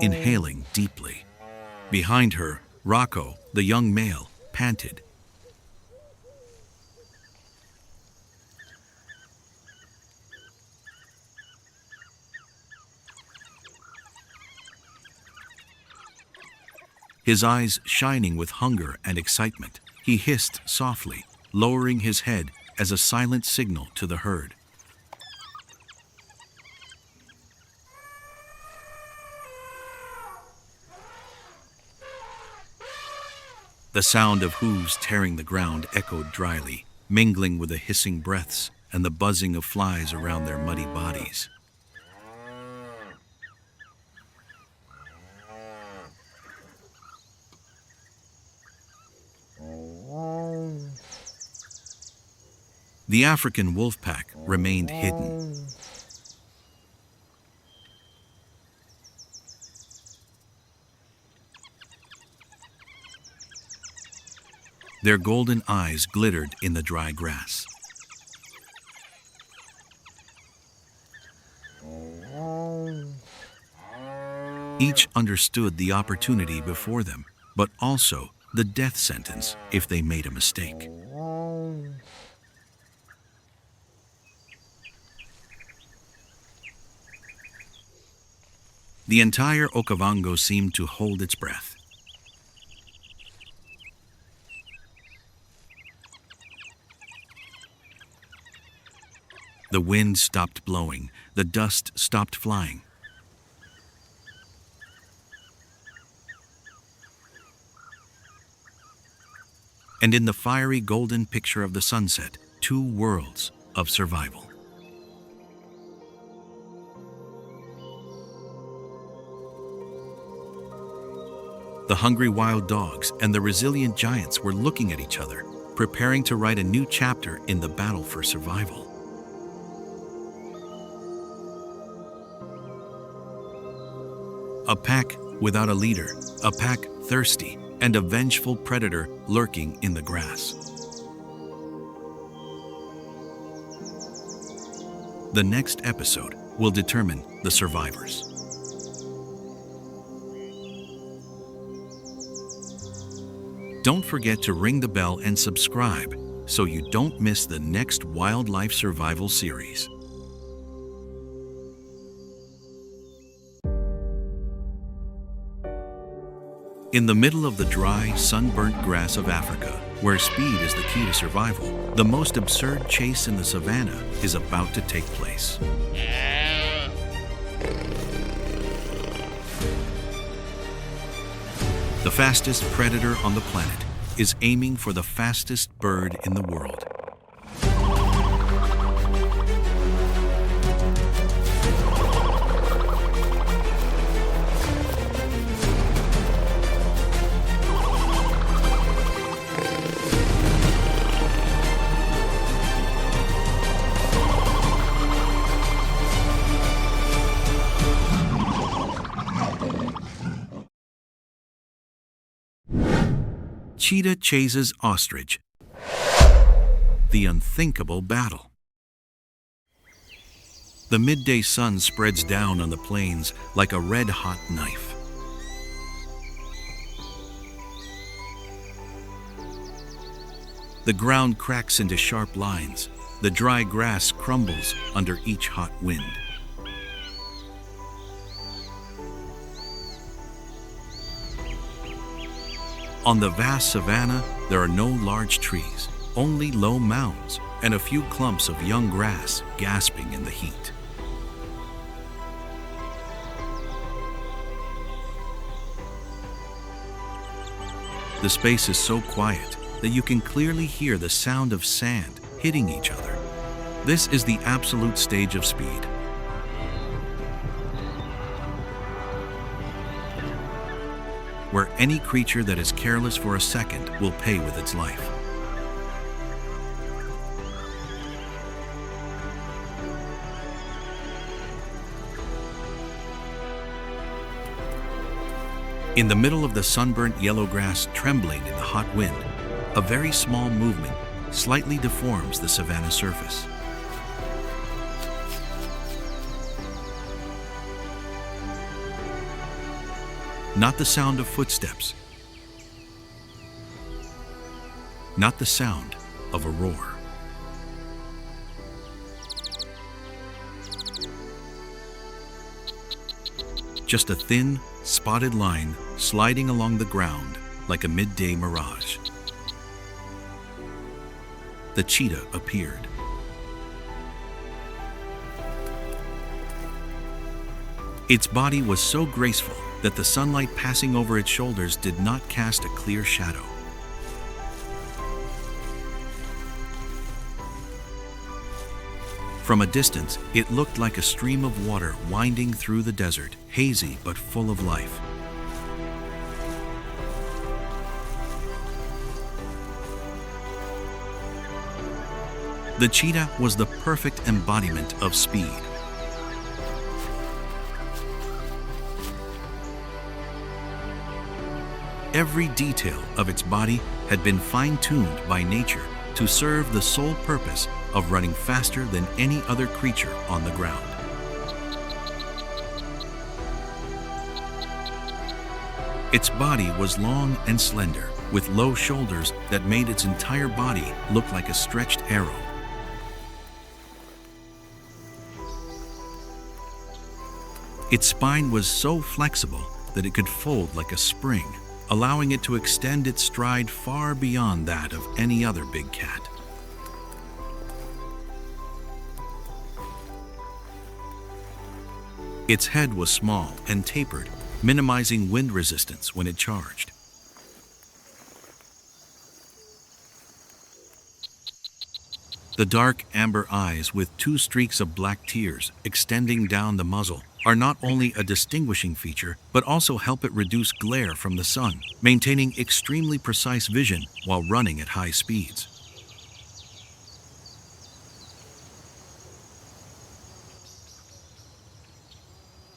Inhaling deeply. Behind her, Rocco, the young male, panted. His eyes shining with hunger and excitement, he hissed softly, lowering his head as a silent signal to the herd. The sound of hooves tearing the ground echoed dryly, mingling with the hissing breaths and the buzzing of flies around their muddy bodies. The African wolf pack remained hidden. Their golden eyes glittered in the dry grass. Each understood the opportunity before them, but also the death sentence if they made a mistake. The entire Okavango seemed to hold its breath. The wind stopped blowing, the dust stopped flying. And in the fiery golden picture of the sunset, two worlds of survival. The hungry wild dogs and the resilient giants were looking at each other, preparing to write a new chapter in the battle for survival. A pack without a leader, a pack thirsty, and a vengeful predator lurking in the grass. The next episode will determine the survivors. Don't forget to ring the bell and subscribe so you don't miss the next wildlife survival series. In the middle of the dry, sunburnt grass of Africa, where speed is the key to survival, the most absurd chase in the savanna is about to take place. The fastest predator on the planet is aiming for the fastest bird in the world. Cheetah chases ostrich. The unthinkable battle. The midday sun spreads down on the plains like a red-hot knife. The ground cracks into sharp lines, The dry grass crumbles under each hot wind. On the vast savanna, there are no large trees, only low mounds and a few clumps of young grass gasping in the heat. The space is so quiet that you can clearly hear the sound of sand hitting each other. This is the absolute stage of speed. Where any creature that is careless for a second will pay with its life. In the middle of the sunburnt yellow grass trembling in the hot wind, a very small movement slightly deforms the savanna surface. Not the sound of footsteps, not the sound of a roar. Just a thin, spotted line sliding along the ground like a midday mirage. The cheetah appeared. Its body was so graceful that the sunlight passing over its shoulders did not cast a clear shadow. From a distance, it looked like a stream of water winding through the desert, hazy but full of life. The cheetah was the perfect embodiment of speed. Every detail of its body had been fine-tuned by nature to serve the sole purpose of running faster than any other creature on the ground. Its body was long and slender, with low shoulders that made its entire body look like a stretched arrow. Its spine was so flexible that it could fold like a spring, allowing it to extend its stride far beyond that of any other big cat. Its head was small and tapered, minimizing wind resistance when it charged. The dark amber eyes with two streaks of black tears extending down the muzzle are not only a distinguishing feature, but also help it reduce glare from the sun, maintaining extremely precise vision while running at high speeds.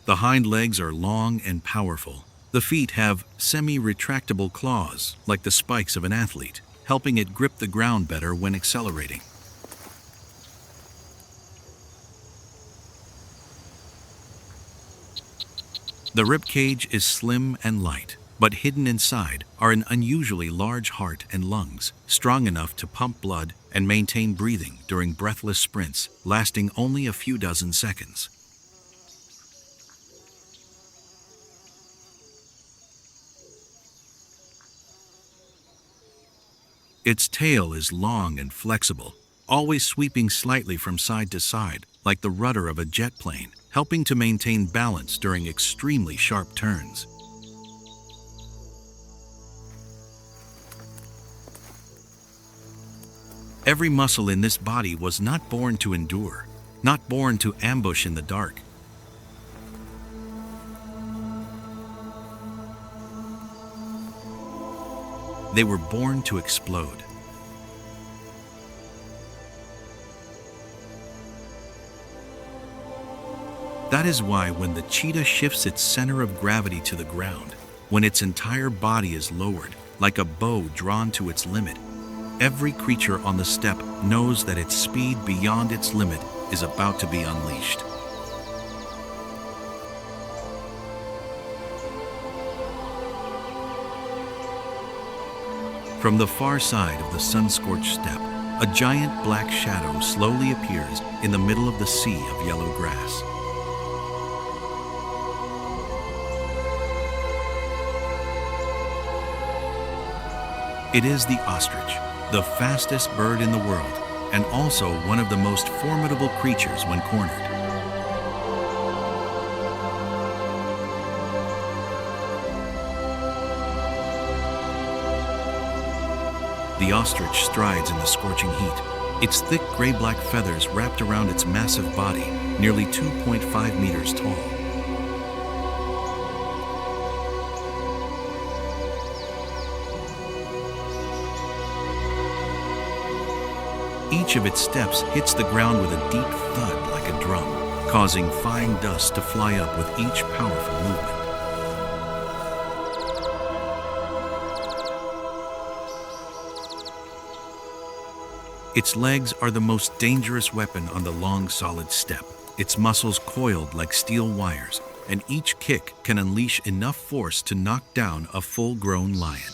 The hind legs are long and powerful. The feet have semi-retractable claws, like the spikes of an athlete, helping it grip the ground better when accelerating. The rib cage is slim and light, but hidden inside are an unusually large heart and lungs, strong enough to pump blood and maintain breathing during breathless sprints lasting only a few dozen seconds. Its tail is long and flexible, always sweeping slightly from side to side, like the rudder of a jet plane, helping to maintain balance during extremely sharp turns. Every muscle in this body was not born to endure, not born to ambush in the dark. They were born to explode. That is why when the cheetah shifts its center of gravity to the ground, when its entire body is lowered, like a bow drawn to its limit, every creature on the steppe knows that its speed beyond its limit is about to be unleashed. From the far side of the sun-scorched steppe, a giant black shadow slowly appears in the middle of the sea of yellow grass. It is the ostrich, the fastest bird in the world, and also one of the most formidable creatures when cornered. The ostrich strides in the scorching heat, its thick gray-black feathers wrapped around its massive body, nearly 2.5 meters tall. Each of its steps hits the ground with a deep thud like a drum, causing fine dust to fly up with each powerful movement. Its legs are the most dangerous weapon on the long, solid step, its muscles coiled like steel wires, and each kick can unleash enough force to knock down a full-grown lion.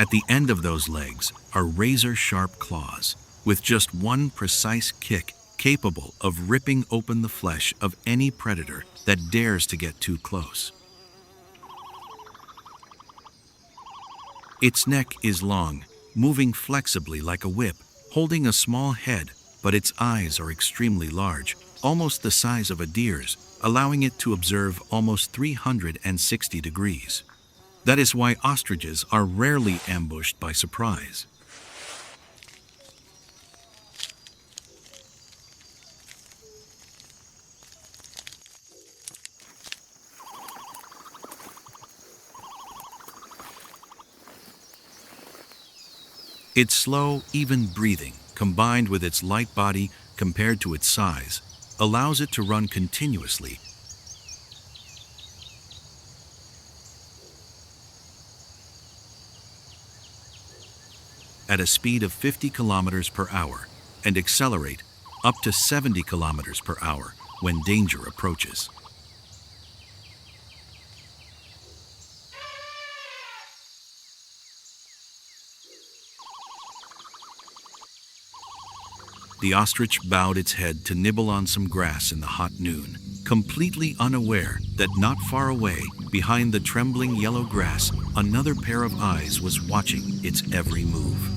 At the end of those legs are razor-sharp claws, with just one precise kick capable of ripping open the flesh of any predator that dares to get too close. Its neck is long, moving flexibly like a whip, holding a small head, but its eyes are extremely large, almost the size of a deer's, allowing it to observe almost 360 degrees. That is why ostriches are rarely ambushed by surprise. Its slow, even breathing, combined with its light body compared to its size, allows it to run continuously at a speed of 50 kilometers per hour and accelerate up to 70 kilometers per hour when danger approaches. The ostrich bowed its head to nibble on some grass in the hot noon, completely unaware that not far away, behind the trembling yellow grass, another pair of eyes was watching its every move.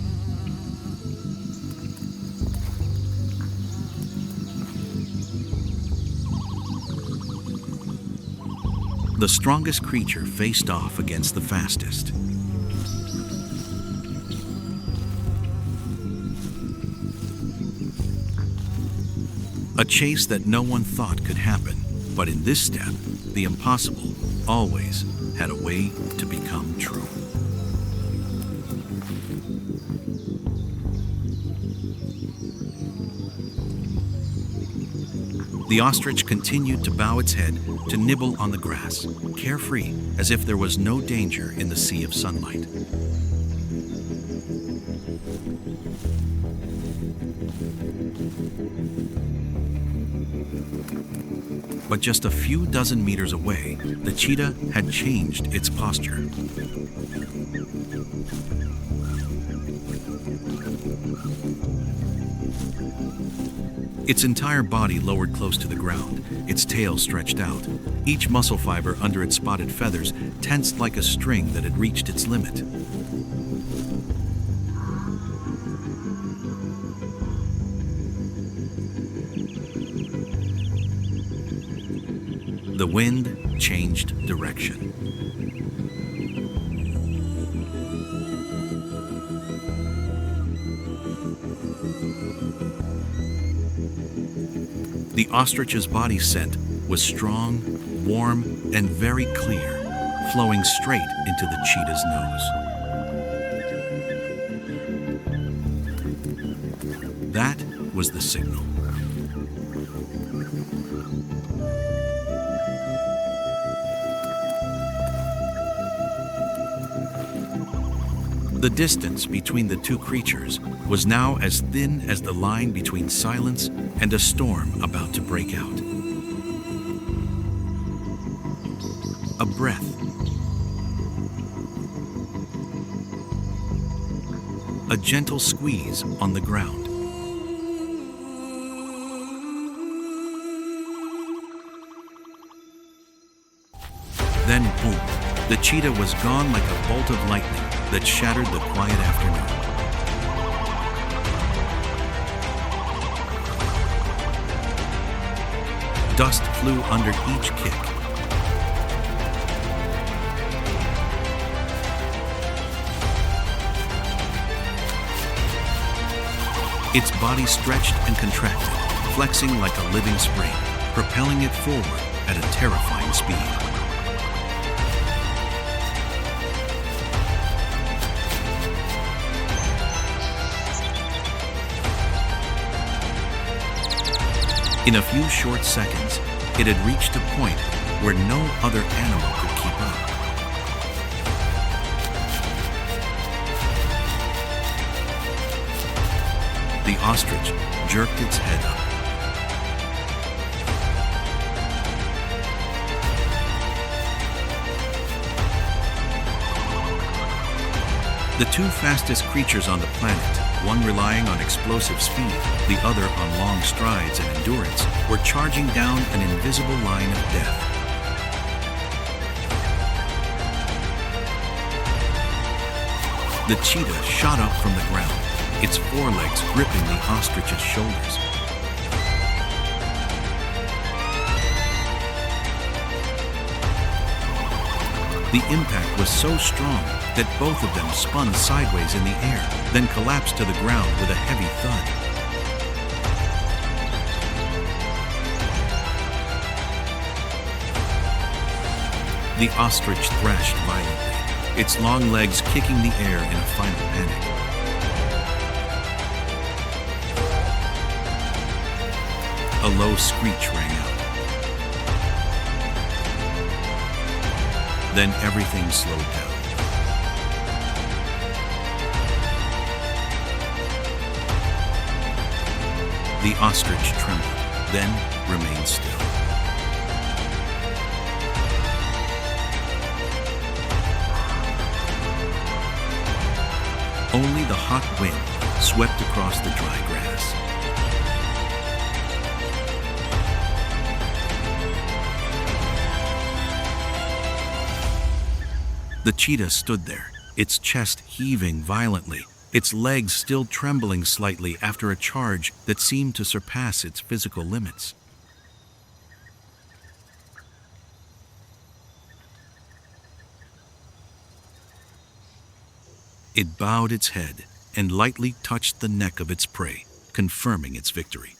The strongest creature faced off against the fastest. A chase that no one thought could happen, but in this step, the impossible always had a way to become true. The ostrich continued to bow its head to nibble on the grass, carefree, as if there was no danger in the sea of sunlight. But just a few dozen meters away, the cheetah had changed its posture. Its entire body lowered close to the ground, its tail stretched out, each muscle fiber under its spotted feathers tensed like a string that had reached its limit. The wind changed direction. The ostrich's body scent was strong, warm, and very clear, flowing straight into the cheetah's nose. That was the signal. The distance between the two creatures was now as thin as the line between silence and a storm about to break out. A breath, a gentle squeeze on the ground. Then boom, the cheetah was gone like a bolt of lightning that shattered the quiet afternoon. Dust flew under each kick. Its body stretched and contracted, flexing like a living spring, propelling it forward at a terrifying speed. In a few short seconds, it had reached a point where no other animal could keep up. The ostrich jerked its head up. The two fastest creatures on the planet, one relying on explosive speed, the other on long strides and endurance, were charging down an invisible line of death. The cheetah shot up from the ground, its forelegs gripping the ostrich's shoulders. The impact was so strong that both of them spun sideways in the air, then collapsed to the ground with a heavy thud. The ostrich thrashed violently, its long legs kicking the air in a final panic. A low screech rang out. Then everything slowed down. The ostrich trembled, then remained still. Only the hot wind swept across the dry grass. The cheetah stood there, its chest heaving violently, its legs still trembling slightly after a charge that seemed to surpass its physical limits. It bowed its head and lightly touched the neck of its prey, confirming its victory.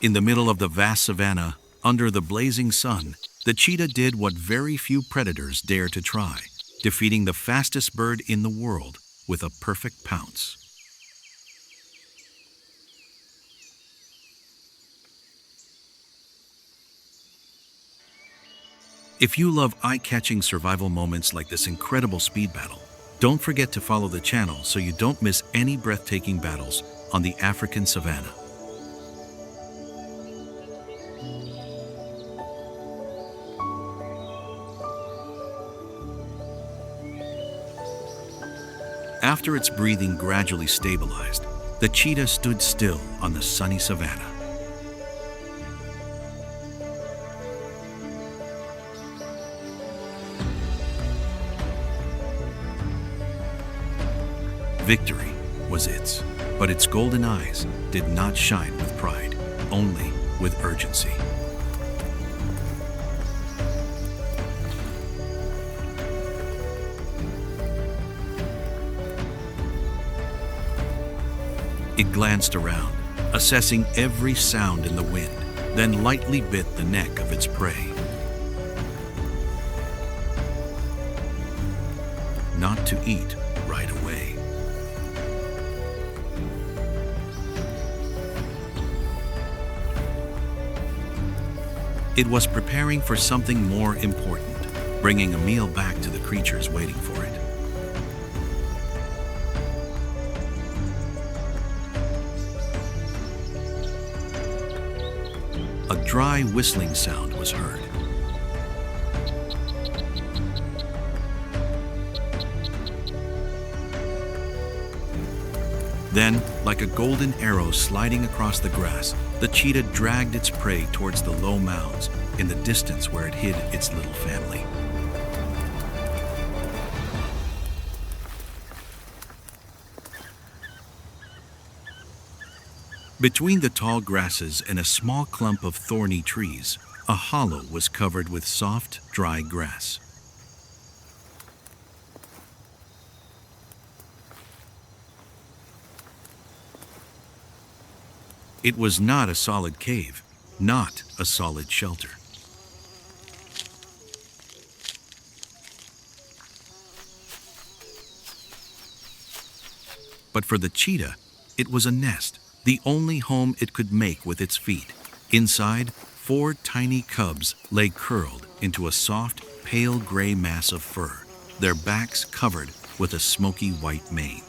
In the middle of the vast savanna, under the blazing sun, the cheetah did what very few predators dare to try, defeating the fastest bird in the world with a perfect pounce. If you love eye-catching survival moments like this incredible speed battle, don't forget to follow the channel so you don't miss any breathtaking battles on the African savanna. After its breathing gradually stabilized, the cheetah stood still on the sunny savanna. Victory was its, but its golden eyes did not shine with pride, only with urgency. It glanced around, assessing every sound in the wind, then lightly bit the neck of its prey. Not to eat right away. It was preparing for something more important, bringing a meal back to the creatures waiting for it. A dry whistling sound was heard. Then, like a golden arrow sliding across the grass, the cheetah dragged its prey towards the low mounds in the distance where it hid its little family. Between the tall grasses and a small clump of thorny trees, a hollow was covered with soft, dry grass. It was not a solid cave, not a solid shelter. But for the cheetah, it was a nest, the only home it could make with its feet. Inside, 4 tiny cubs lay curled into a soft, pale gray mass of fur, their backs covered with a smoky white mane.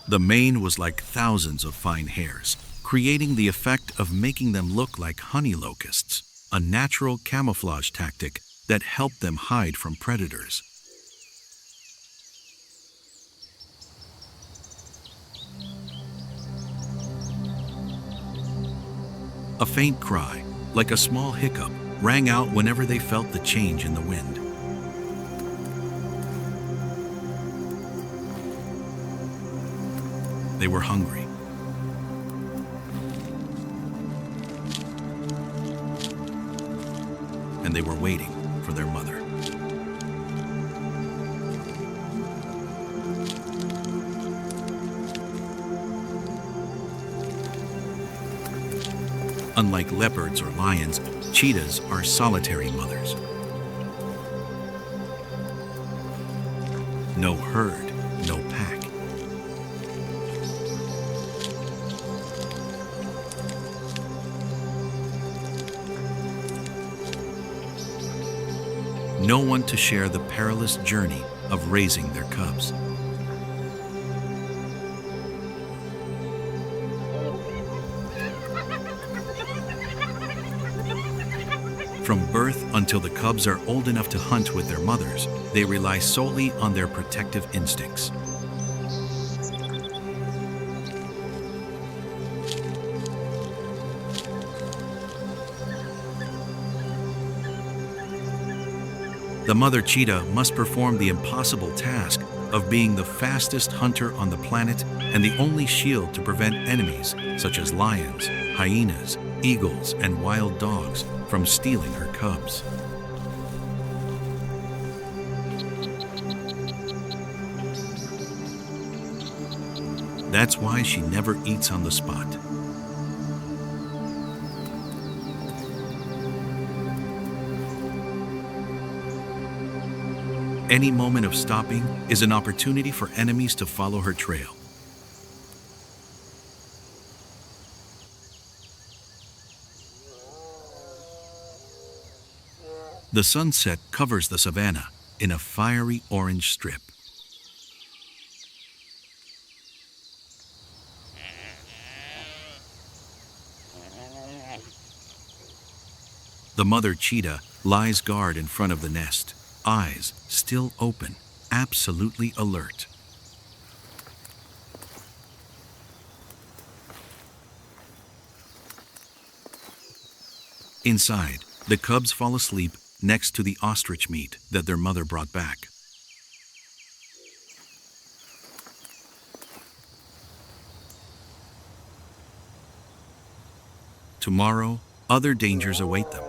The mane was like thousands of fine hairs, creating the effect of making them look like honey locusts, a natural camouflage tactic that helped them hide from predators. A faint cry, like a small hiccup, rang out whenever they felt the change in the wind. They were hungry. And they were waiting for their mother. Unlike leopards or lions, cheetahs are solitary mothers. No herd, no pack. No one to share the perilous journey of raising their cubs. From birth until the cubs are old enough to hunt with their mothers, they rely solely on their protective instincts. The mother cheetah must perform the impossible task of being the fastest hunter on the planet and the only shield to prevent enemies such as lions, hyenas, eagles, and wild dogs from stealing her cubs. That's why she never eats on the spot. Any moment of stopping is an opportunity for enemies to follow her trail. The sunset covers the savanna in a fiery orange strip. The mother cheetah lies guard in front of the nest, eyes still open, absolutely alert. Inside, the cubs fall asleep next to the ostrich meat that their mother brought back. Tomorrow, other dangers await them.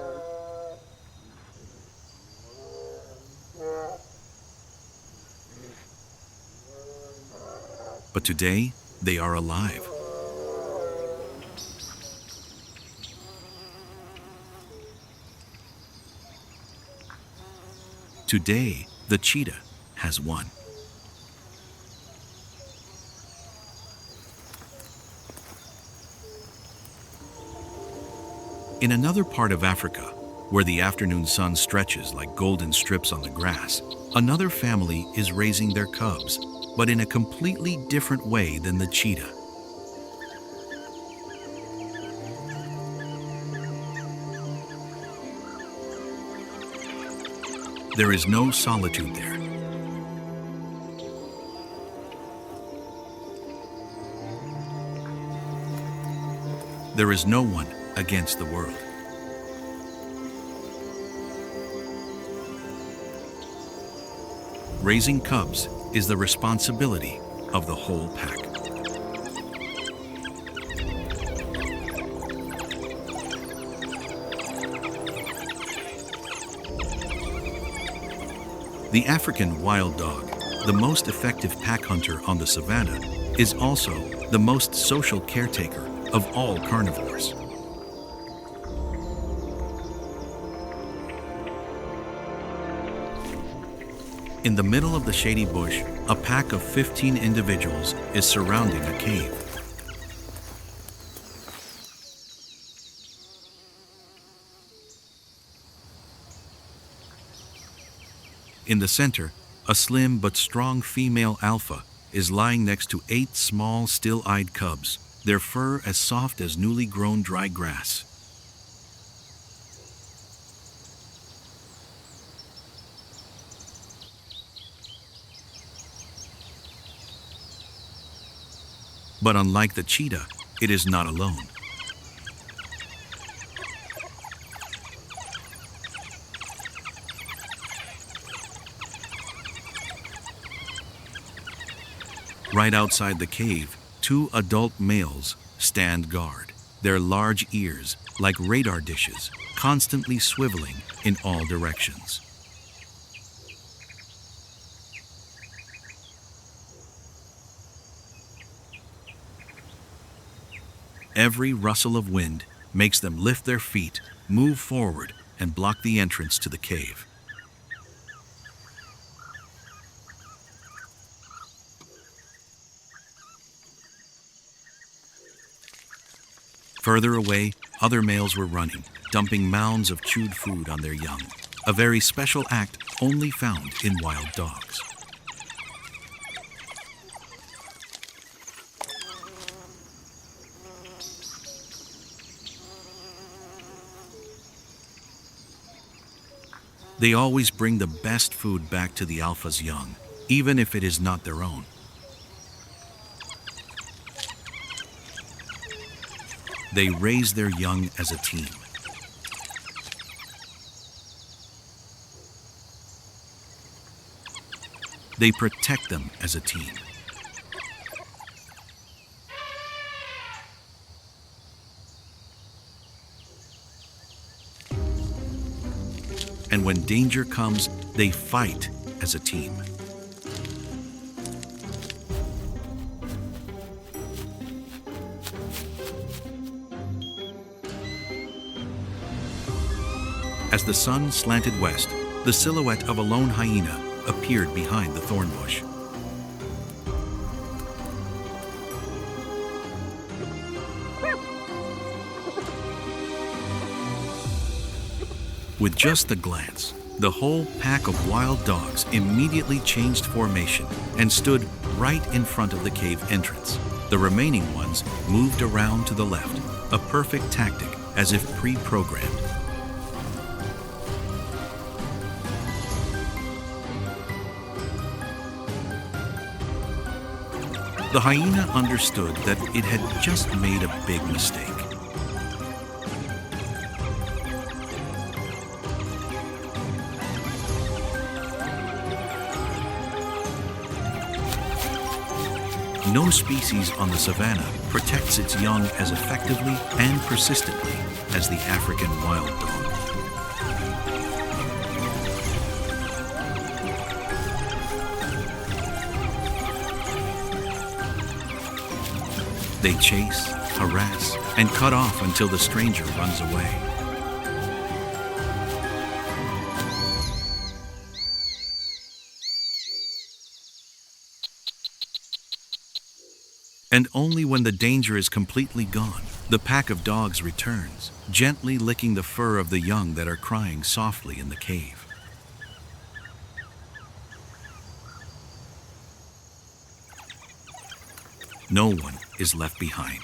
But today, they are alive. Today, the cheetah has won. In another part of Africa, where the afternoon sun stretches like golden strips on the grass, another family is raising their cubs, but in a completely different way than the cheetah. There is no solitude there. There is no one against the world. Raising cubs is the responsibility of the whole pack. The African wild dog, the most effective pack hunter on the savanna, is also the most social caretaker of all carnivores. In the middle of the shady bush, a pack of 15 individuals is surrounding a cave. In the center, a slim but strong female alpha is lying next to 8 small, still-eyed cubs, their fur as soft as newly grown dry grass. But unlike the cheetah, it is not alone. Right outside the cave, 2 adult males stand guard, their large ears like radar dishes, constantly swiveling in all directions. Every rustle of wind makes them lift their feet, move forward, and block the entrance to the cave. Further away, other males were running, dumping mounds of chewed food on their young, a very special act only found in wild dogs. They always bring the best food back to the alpha's young, even if it is not their own. They raise their young as a team. They protect them as a team. And when danger comes, they fight as a team. As the sun slanted west, the silhouette of a lone hyena appeared behind the thorn bush. With just a glance, the whole pack of wild dogs immediately changed formation and stood right in front of the cave entrance. The remaining ones moved around to the left, a perfect tactic as if pre-programmed. The hyena understood that it had just made a big mistake. No species on the savanna protects its young as effectively and persistently as the African wild dog. They chase, harass, and cut off until the stranger runs away. And only when the danger is completely gone, the pack of dogs returns, gently licking the fur of the young that are crying softly in the cave. No one is left behind.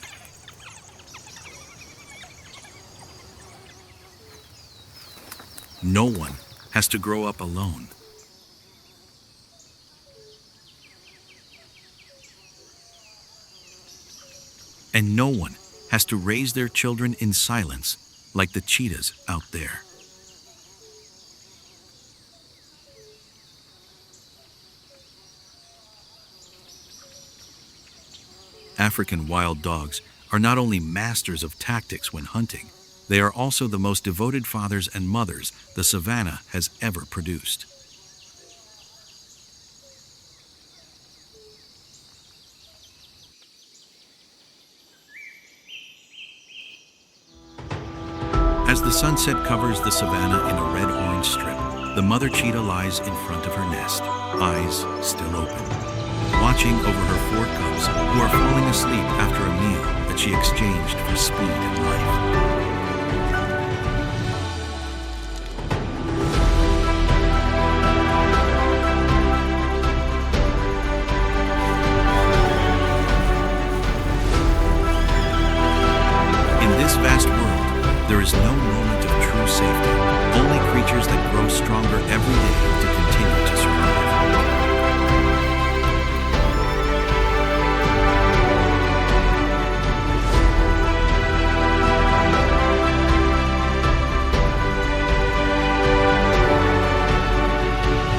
No one has to grow up alone. And no one has to raise their children in silence like the cheetahs out there. African wild dogs are not only masters of tactics when hunting, they are also the most devoted fathers and mothers the Savanna has ever produced. As the sunset covers the savanna in a red-orange strip, the mother cheetah lies in front of her nest, eyes still open, watching over her 4 cubs who are falling asleep after a meal that she exchanged for speed and life. In this vast world, there is no moment of true safety, only creatures that grow stronger every day to continue to survive.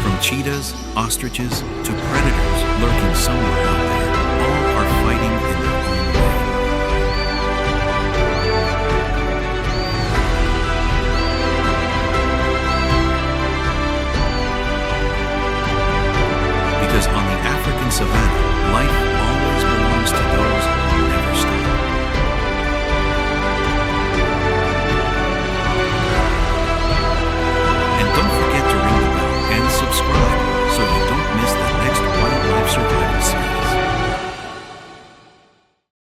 From cheetahs, ostriches, to predators lurking somewhere out there,